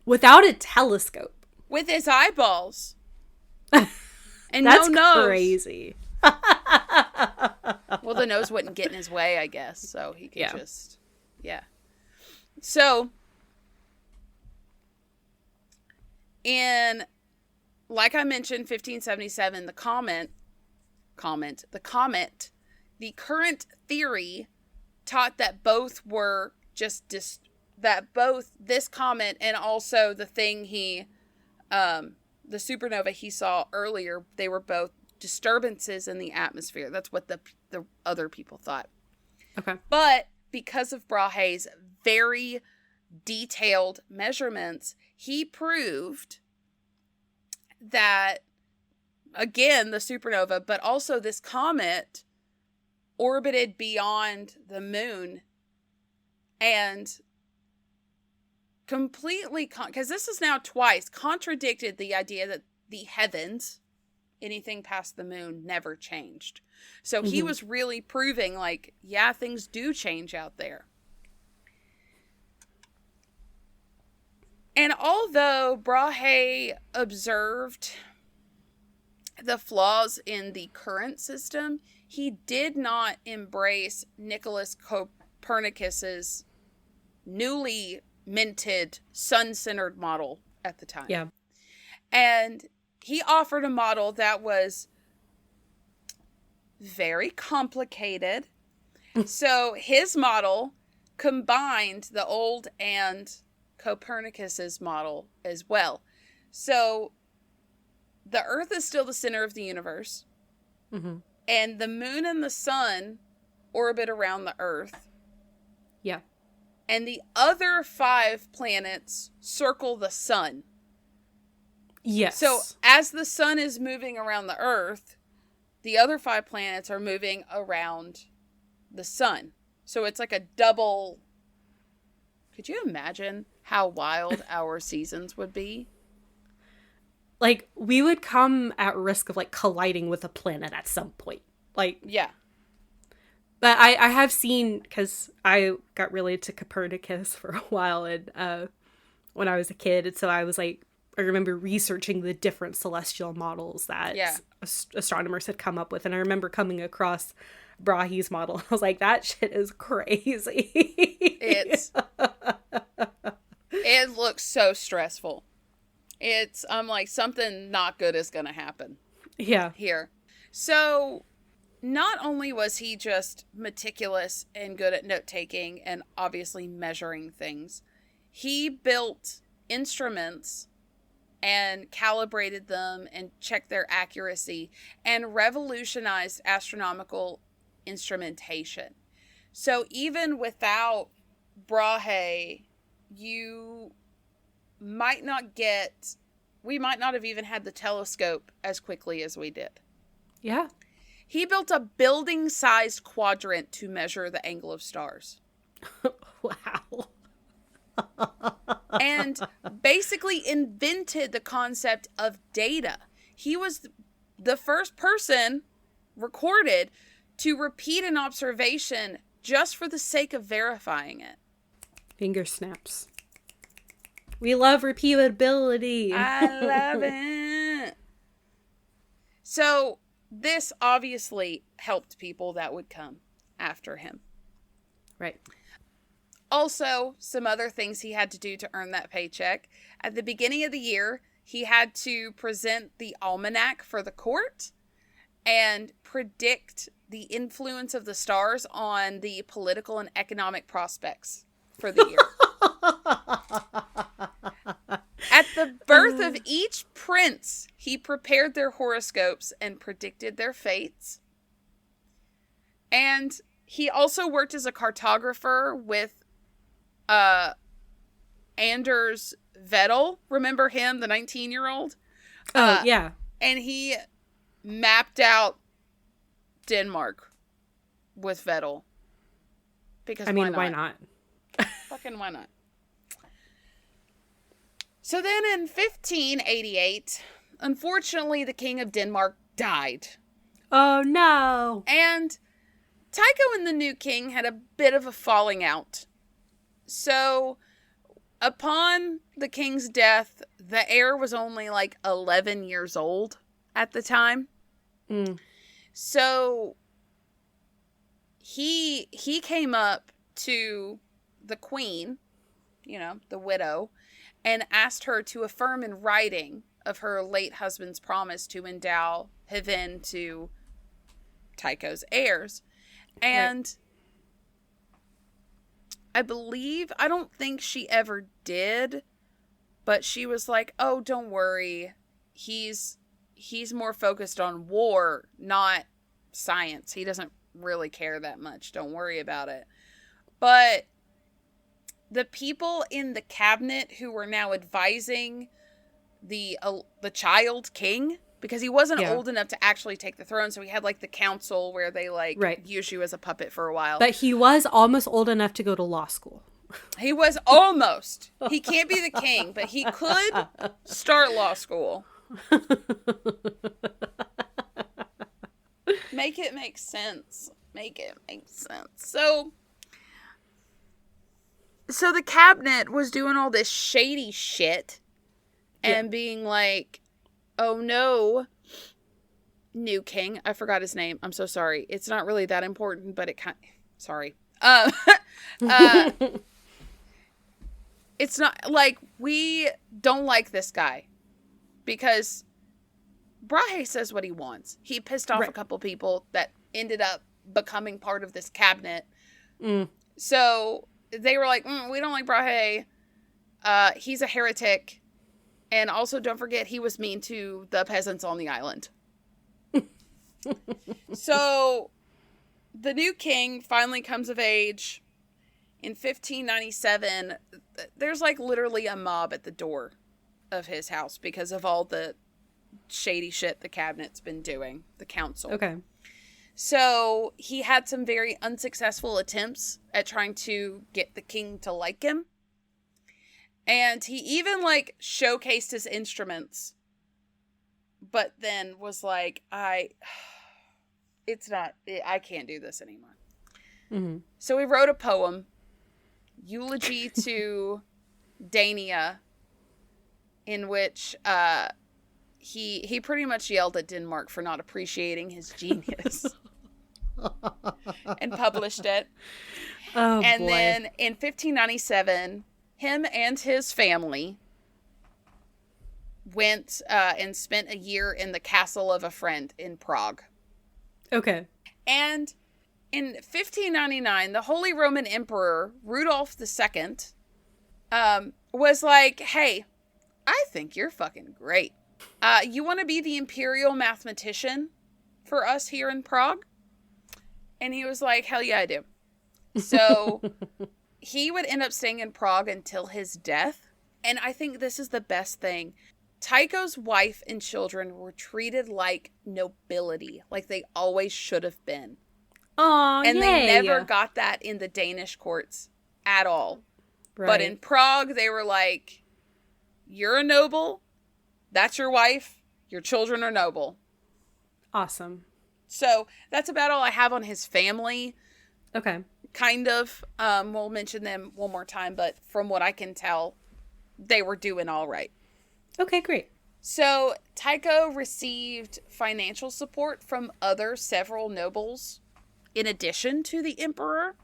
Without a telescope. With his eyeballs. And That's no nose. Crazy. Well, the nose wouldn't get in his way, I guess. So he could just, So, like I mentioned, 1577, the current theory taught that both were that both this comet and also the thing the supernova he saw earlier, they were both disturbances in the atmosphere. That's what the other people thought. Okay. But because of Brahe's very detailed measurements, he proved that, again, the supernova, but also this comet orbited beyond the moon and completely, because this is now twice, contradicted the idea that the heavens, anything past the moon, never changed. So he was really proving like, yeah, things do change out there. And although Brahe observed the flaws in the current system, he did not embrace Nicholas Copernicus's newly minted sun-centered model at the time. Yeah. And he offered a model that was very complicated. So his model combined the old and Copernicus's model as well. So the Earth is still the center of the universe. Mm-hmm. And the moon and the sun orbit around the Earth. Yeah. And the other 5 planets circle the sun. Yes. So as the sun is moving around the Earth, the other 5 planets are moving around the sun. So it's like a double. Could you imagine how wild our seasons would be? Like, we would come at risk of, like, colliding with a planet at some point. Like, yeah. But I have seen, because I got really into Copernicus for a while and when I was a kid. And so I was like, I remember researching the different celestial models that astronomers had come up with. And I remember coming across Brahe's model. I was like, that shit is crazy. It looks so stressful. I'm like, something not good is going to happen. Yeah. Here. So not only was he just meticulous and good at note-taking and obviously measuring things, he built instruments and calibrated them and checked their accuracy and revolutionized astronomical instrumentation. So even without Brahe, we might not have even had the telescope as quickly as we did. Yeah. He built a building-sized quadrant to measure the angle of stars. Wow. And basically invented the concept of data. He was the first person recorded to repeat an observation just for the sake of verifying it. Finger snaps. We love repeatability. I love it. So this obviously helped people that would come after him. Right. Also, some other things he had to do to earn that paycheck. At the beginning of the year, he had to present the almanac for the court and predict the influence of the stars on the political and economic prospects for the year. At the birth of each prince, he prepared their horoscopes and predicted their fates. And he also worked as a cartographer with Anders Vettel. Remember him, the 19-year-old? Oh, yeah. And he mapped out Denmark with Vettel. Because why not? Fucking why not? So then in 1588, unfortunately, the King of Denmark died. Oh, no. And Tycho and the new king had a bit of a falling out. So upon the king's death, the heir was only like 11 years old at the time. So he came up to the queen, the widow, and asked her to affirm in writing of her late husband's promise to endow Hven to Tycho's heirs. And right. I don't think she ever did, but she was like, oh, don't worry. He's more focused on war, not science. He doesn't really care that much. Don't worry about it. But the people in the cabinet who were now advising the child king, because he wasn't old enough to actually take the throne, so he had like the council where they use you as a puppet for a while. But he was almost old enough to go to law school. He was almost. He can't be the king, but he could start law school. Make it make sense. Make it make sense. So the cabinet was doing all this shady shit and being like, oh no, new king. I forgot his name. I'm so sorry. It's not really that important, but it sorry. It's not like we don't like this guy because Brahe says what he wants. He pissed off a couple people that ended up becoming part of this cabinet. So they were like, we don't like Brahe. He's a heretic. And also, don't forget, he was mean to the peasants on the island. So, the new king finally comes of age. In 1597, there's like literally a mob at the door of his house because of all the shady shit the cabinet's been doing, the council. Okay. So, he had some very unsuccessful attempts at trying to get the king to like him. And he even, showcased his instruments. But then was like, I can't do this anymore. Mm-hmm. So he wrote a poem, Eulogy to Dania, in which he pretty much yelled at Denmark for not appreciating his genius. And published it. Oh, and boy. then in 1597, him and his family went and spent a year in the castle of a friend in Prague. Okay. And in 1599, the Holy Roman Emperor, Rudolph II, was like, hey, I think you're fucking great. You want to be the imperial mathematician for us here in Prague? And he was like, hell yeah, I do. So he would end up staying in Prague until his death. And I think this is the best thing. Tycho's wife and children were treated like nobility, like they always should have been. Aw, and yay. They never got that in the Danish courts at all. Right. But in Prague, they were like, you're a noble. That's your wife. Your children are noble. Awesome. So that's about all I have on his family. Okay. Kind of. We'll mention them one more time, but from what I can tell, they were doing all right. Okay, great. So Tycho received financial support from several nobles in addition to the emperor.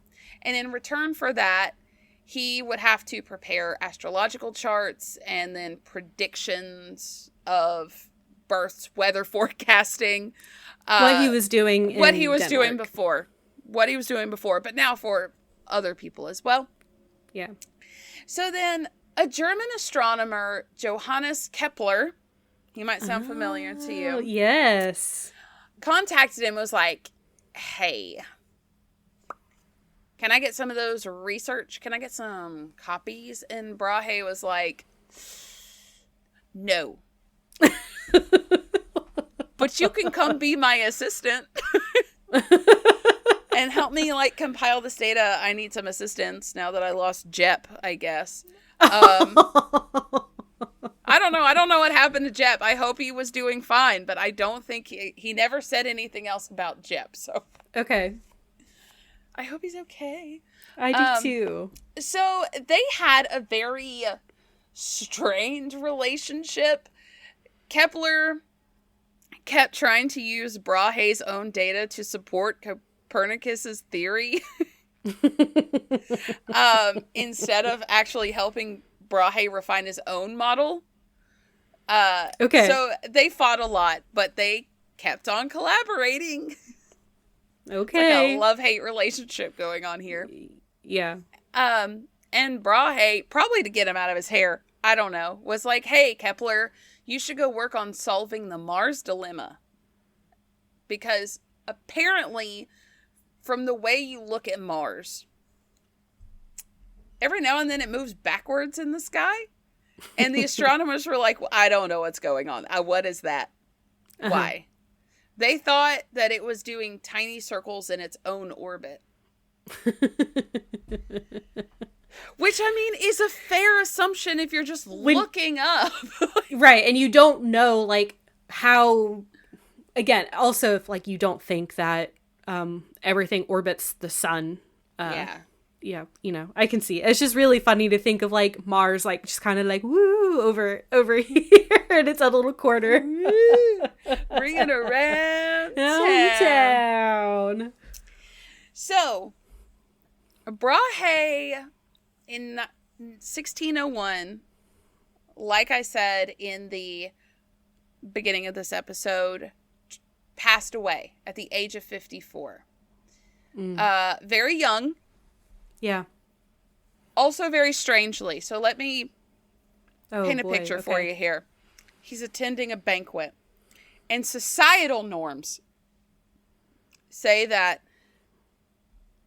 And in return for that, he would have to prepare astrological charts and then predictions of births, weather forecasting. What he was doing in What he was Denmark. doing before. What he was doing before, but now for other people as well. Yeah. So then a German astronomer, Johannes Kepler, he might sound familiar to you. Yes. Contacted him, was like, hey, can I get some of those research? Can I get some copies? And Brahe was like, no. But you can come be my assistant and help me like compile this data. I need some assistance now that I lost Jep, I guess. I don't know. I don't know what happened to Jep. I hope he was doing fine, but I don't think he never said anything else about Jep. So Okay. I hope he's okay. I do too. So they had a very strained relationship. Kepler kept trying to use Brahe's own data to support Copernicus's theory instead of actually helping Brahe refine his own model. Okay. So they fought a lot, but they kept on collaborating. Okay. It's like a love-hate relationship going on here. Yeah. And Brahe, probably to get him out of his hair, I don't know, was like, hey, Kepler, you should go work on solving the Mars dilemma. Because apparently, from the way you look at Mars, every now and then it moves backwards in the sky. And the astronomers were like, well, I don't know what's going on. What is that? Uh-huh. Why? They thought that it was doing tiny circles in its own orbit. Which, I mean, is a fair assumption if you're just looking up. Right, and you don't know, like, how... Again, also, if, like, you don't think that everything orbits the sun. Yeah, you know, I can see it. It's just really funny to think of, like, Mars, like, just kind of, like, woo, over here in its own little corner. Ringing around town. So, Brahe, in 1601, like I said in the beginning of this episode, passed away at the age of 54. Very young. Yeah. Also very strangely. So let me paint a picture for you here. He's attending a banquet. And societal norms say that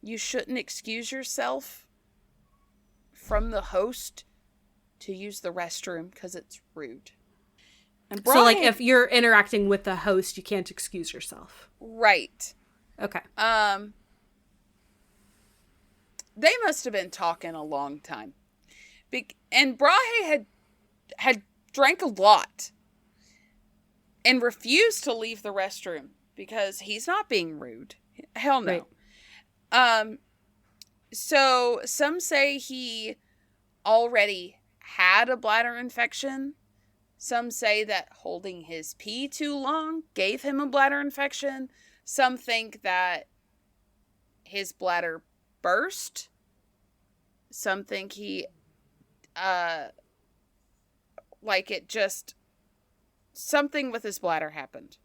you shouldn't excuse yourself from the host to use the restroom because it's rude. And so, like, if you're interacting with the host, you can't excuse yourself. Right. Okay. They must have been talking a long time. And Brahe had drank a lot and refused to leave the restroom because he's not being rude. Hell no. Right. So some say he already had a bladder infection. Some say that holding his pee too long gave him a bladder infection. Some think that his bladder burst. Some think he, something with his bladder happened.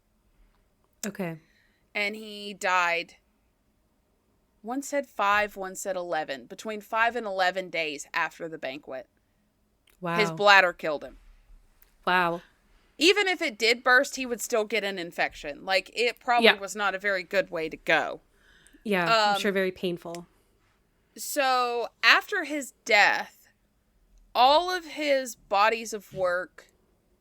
Okay. And he died. One said 5, one said 11. Between 5 and 11 days after the banquet. Wow. His bladder killed him. Wow. Even if it did burst, he would still get an infection. Like, it probably was not a very good way to go. Yeah, I'm sure very painful. So, after his death, all of his bodies of work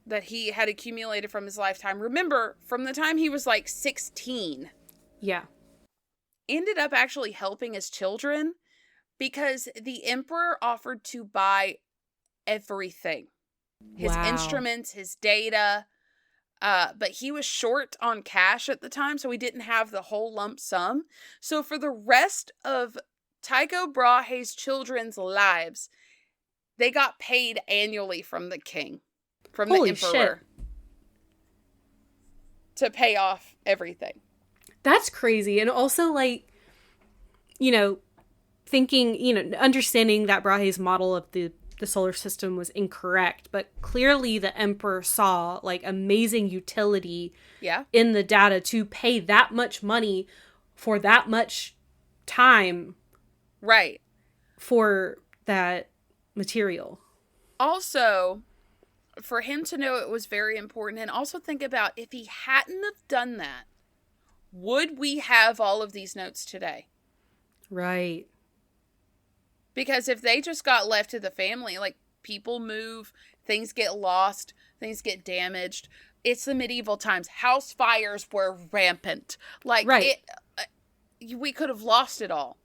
that he had accumulated from his lifetime, remember, from the time he was like 16. Yeah. Ended up actually helping his children because the emperor offered to buy everything. His instruments, his data, but he was short on cash at the time, so he didn't have the whole lump sum. So for the rest of Tycho Brahe's children's lives, they got paid annually from the king, from the emperor, to pay off everything. That's crazy. And also, like, thinking, understanding that Brahe's model of the solar system was incorrect, but clearly the emperor saw, like, amazing utility in the data to pay that much money for that much time. Right. For that material. Also, for him to know it was very important, and also think about if he hadn't have done that, would we have all of these notes today? Right. Because if they just got left to the family, like, people move, things get lost, things get damaged. It's the medieval times. House fires were rampant. Like, we could have lost it all.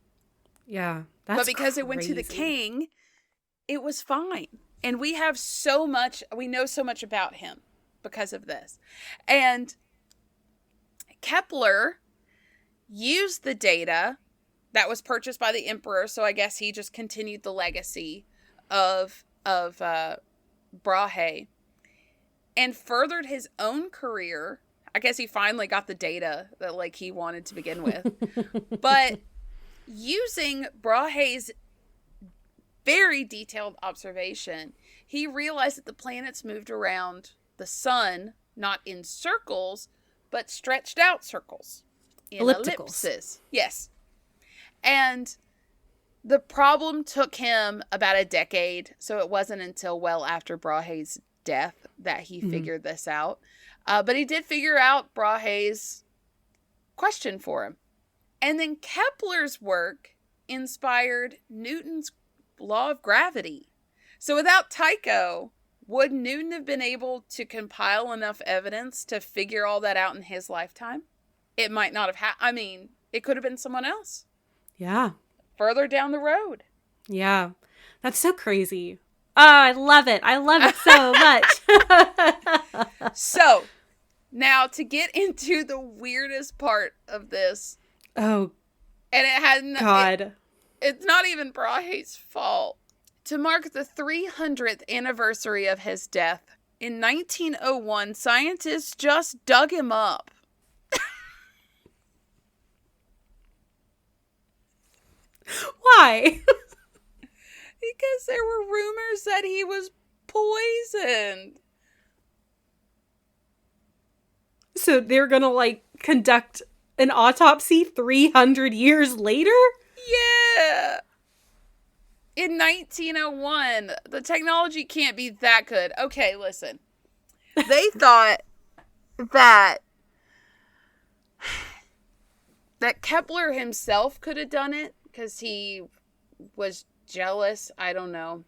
Yeah. That's but because crazy. It went to the king, it was fine. And we know so much about him because of this. And Kepler used the data that was purchased by the emperor, so I guess he just continued the legacy of Brahe and furthered his own career. I guess he finally got the data that, like, he wanted to begin with. But using Brahe's very detailed observation, he realized that the planets moved around the sun, not in circles, but stretched out circles. In ellipses. Yes. And the problem took him about a decade, so it wasn't until well after Brahe's death that he figured this out. But he did figure out Brahe's question for him. And then Kepler's work inspired Newton's law of gravity. So without Tycho, would Newton have been able to compile enough evidence to figure all that out in his lifetime? It might not have it could have been someone else. Yeah. Further down the road. Yeah. That's so crazy. Oh, I love it. I love it so much. So, now to get into the weirdest part of this. Oh, and it hadn't. God. It's not even Brahe's fault. To mark the 300th anniversary of his death, in 1901, scientists just dug him up. Why? Because there were rumors that he was poisoned. So they're gonna, like, conduct an autopsy 300 years later? Yeah. In 1901. The technology can't be that good. Okay, listen. They thought that Kepler himself could have done it because he was jealous. I don't know.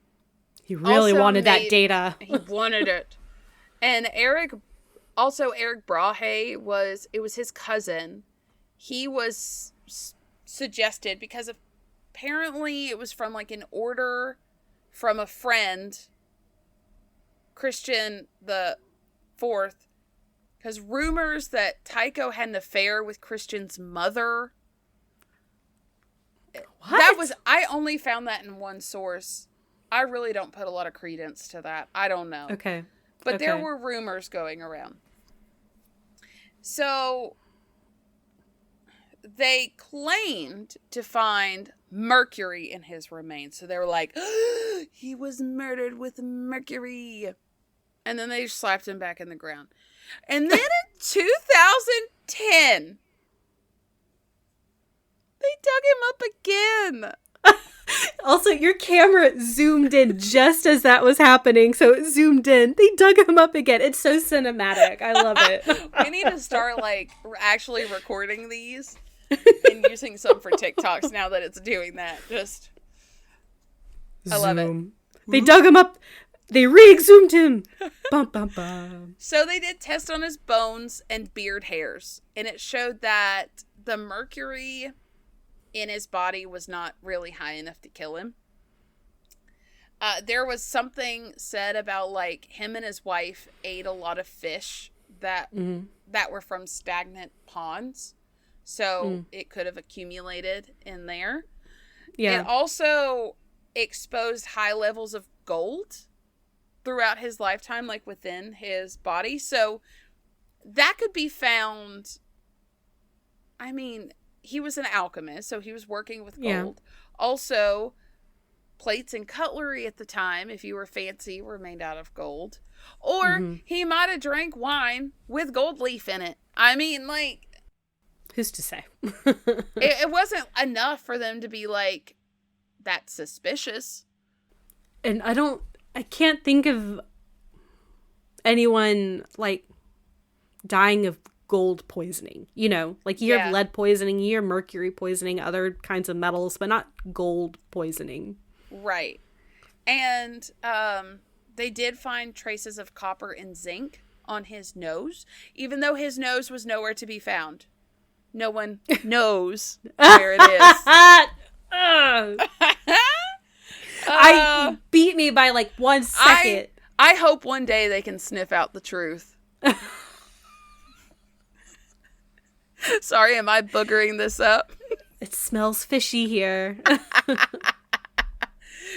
He really wanted that data. He wanted it. And Eric Brahe was his cousin. He was suggested because apparently it was from, like, an order from a friend, Christian the Fourth, because rumors that Tycho had an affair with Christian's mother. What? I only found that in one source. I really don't put a lot of credence to that. I don't know. Okay. But there were rumors going around. So they claimed to find mercury in his remains. So they were like, he was murdered with mercury. And then they slapped him back in the ground. And then in 2010, they dug him up again. Also, your camera zoomed in just as that was happening, so it zoomed in. They dug him up again. It's so cinematic. I love it. We need to start, like, actually recording these and using some for TikToks now that it's doing that. Just, I love it. They dug him up. They re-exhumed him. Bum, bum, bum. So they did tests on his bones and beard hairs, and it showed that the mercury in his body was not really high enough to kill him. There was something said about, like, him and his wife ate a lot of fish that were from stagnant ponds. So it could have accumulated in there. Yeah. It also exposed high levels of gold throughout his lifetime, like within his body. So that could be found. I mean, he was an alchemist, so he was working with gold. Yeah. Also, plates and cutlery at the time, if you were fancy, were made out of gold. Or he might have drank wine with gold leaf in it. I mean, like, who's to say? it wasn't enough for them to be, like, that suspicious. And I can't think of anyone, like, dying of gold poisoning. You know, like, you have lead poisoning, you have mercury poisoning, other kinds of metals, but not gold poisoning. Right. And they did find traces of copper and zinc on his nose, even though his nose was nowhere to be found. No one knows where it is. I beat me by like 1 second. I hope one day they can sniff out the truth. Sorry, am I boogering this up? It smells fishy here.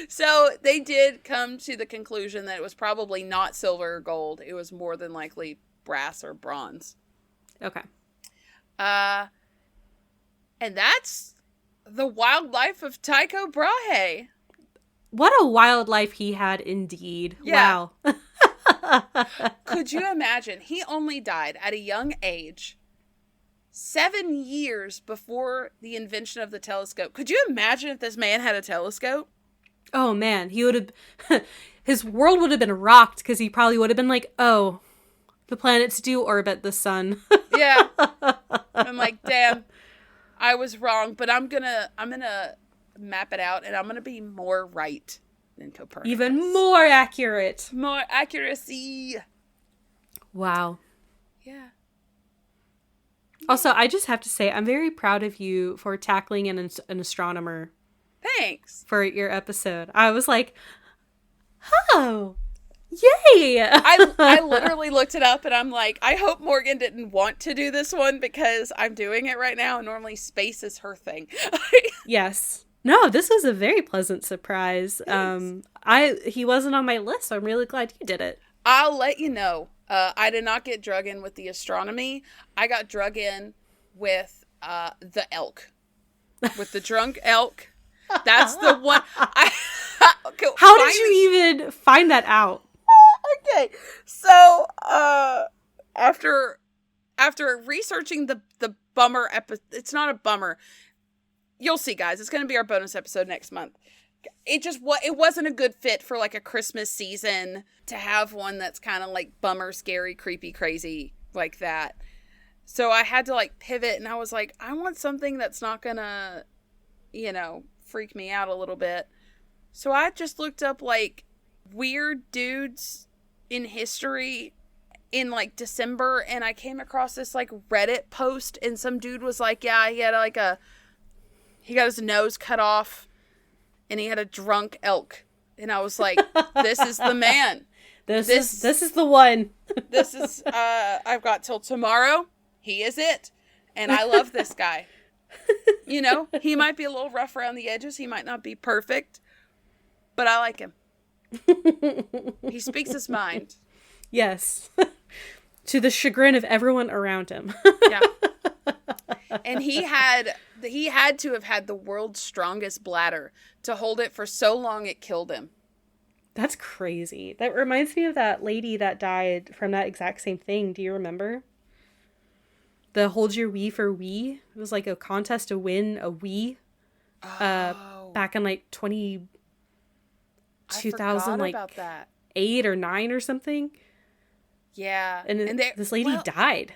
So they did come to the conclusion that it was probably not silver or gold. It was more than likely brass or bronze. Okay. And that's the wild life of Tycho Brahe. What a wild life he had indeed. Yeah. Wow. Could you imagine? He only died at a young age, 7 years before the invention of the telescope. Could you imagine if this man had a telescope? Oh, man. He would have... His world would have been rocked because he probably would have been like, oh, the planets do orbit the sun. Yeah. I'm like, damn, I was wrong, but I'm gonna map it out, and I'm gonna be more right than Copernicus. Even more accurate. More accuracy. Wow. Yeah. Also, I just have to say, I'm very proud of you for tackling an astronomer. Thanks. For your episode. I was like, oh, yay. I literally looked it up and I'm like, I hope Morgan didn't want to do this one because I'm doing it right now and normally space is her thing. Yes. No, this was a very pleasant surprise. He wasn't on my list, so I'm really glad you did it. I'll let you know. I did not get drug in with the astronomy. I got drug in with the elk. With the drunk elk. That's the one. Okay, how did you even find that out? Okay, so after researching the bummer episode, it's not a bummer. You'll see, guys. It's going to be our bonus episode next month. It wasn't a good fit for like a Christmas season to have one that's kind of like bummer, scary, creepy, crazy like that. So I had to like pivot, and I was like, I want something that's not gonna, freak me out a little bit. So I just looked up like weird dudes in history in like December, and I came across this like Reddit post, and some dude was like, yeah, he got his nose cut off and he had a drunk elk. And I was like, this is the man. This is the one. This is I've got till tomorrow. He is it. And I love this guy. You know, he might be a little rough around the edges. He might not be perfect, but I like him. He speaks his mind. Yes. To the chagrin of everyone around him. Yeah. And he had to have had the world's strongest bladder to hold it for so long it killed him. That's crazy. That reminds me of that lady that died from that exact same thing. Do you remember? The Hold Your Wee for Wee. It was like a contest to win a Wii. Back in like 2008 or 9 or something. Yeah. And this lady died.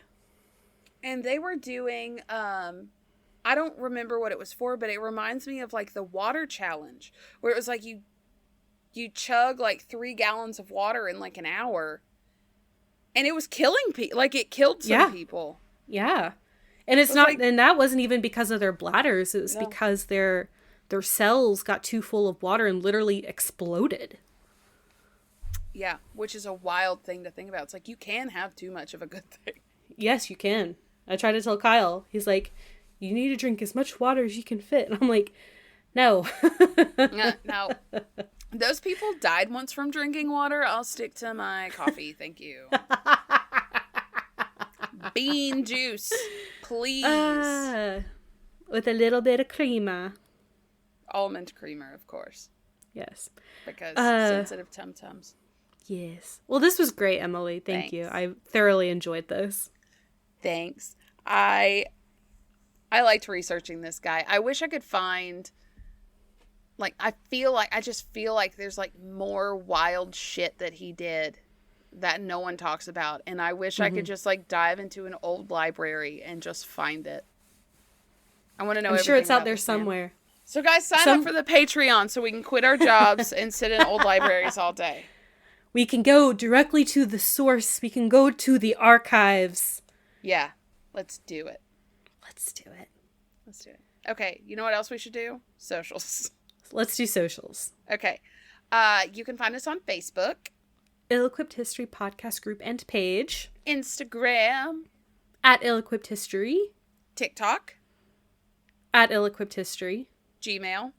And they were doing, I don't remember what it was for, but it reminds me of like the water challenge, where it was like you chug like 3 gallons of water in like an hour, and it was killing people. Like it killed some people. Yeah. And it's not, like, and that wasn't even because of their bladders. It was because their cells got too full of water and literally exploded. Yeah, which is a wild thing to think about. It's like you can have too much of a good thing. Yes, you can. I tried to tell Kyle. He's like, you need to drink as much water as you can fit. And I'm like, no. No. Those people died once from drinking water. I'll stick to my coffee. Thank you. Bean juice, please. With a little bit of creamer. Almond creamer, of course. Yes. Because sensitive tum-tums. Yes. Well, this was great, Emily. Thank you. I thoroughly enjoyed this. Thanks. I liked researching this guy. I wish I could find, like, I just feel like there's like more wild shit that he did that no one talks about. And I wish I could just like dive into an old library and just find it. I want to know. I'm sure it's out there somewhere. So guys, sign up for the Patreon so we can quit our jobs and sit in old libraries all day. We can go directly to the source. We can go to the archives. Yeah. Let's do it. Let's do it. Okay. You know what else we should do? Socials. Let's do socials. Okay. You can find us on Facebook. Ill-Equipped History Podcast Group and Page. Instagram. At Ill-Equipped History. TikTok. At Ill-Equipped History. Gmail.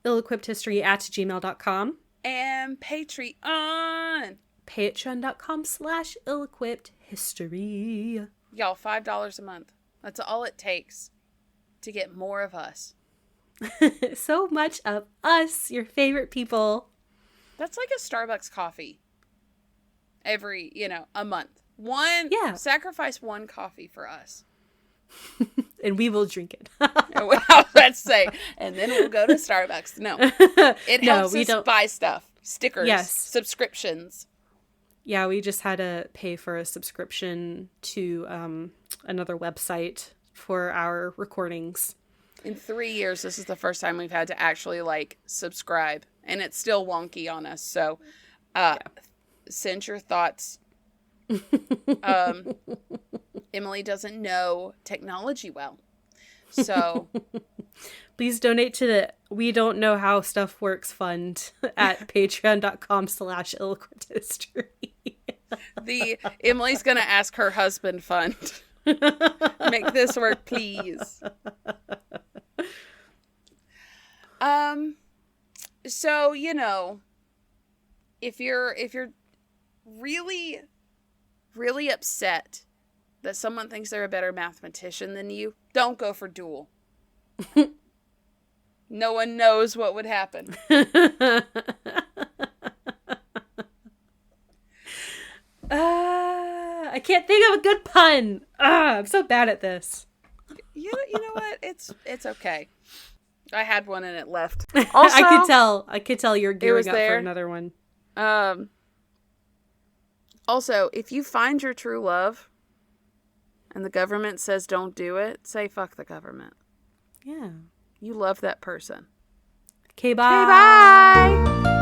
Ill-equippedhistory@gmail.com. And Patreon. Patreon.com/ill-equippedhistory. Y'all, $5 a month. That's all it takes to get more of us. So much of us, your favorite people. That's like a Starbucks coffee. Every, a month. Sacrifice one coffee for us. And we will drink it. Let's say. And then we'll go to Starbucks. No. It helps us buy stuff. Stickers. Yes. Subscriptions. Yeah, we just had to pay for a subscription to another website for our recordings. In 3 years, this is the first time we've had to actually, subscribe. And it's still wonky on us. So, send your thoughts. Emily doesn't know technology well. So please donate to the We Don't Know How Stuff Works fund at patreon.com/ill-equippedhistory. The Emily's going to ask her husband fund. Make this work, please. So, if you're really, really upset that someone thinks they're a better mathematician than you, don't go for duel. No one knows what would happen. I can't think of a good pun. I'm so bad at this. You know what? It's okay. I had one and it left. Also, I could tell you're gearing up for another one. Also, if you find your true love and the government says don't do it, say fuck the government. Yeah. You love that person. Okay, bye. Okay, bye.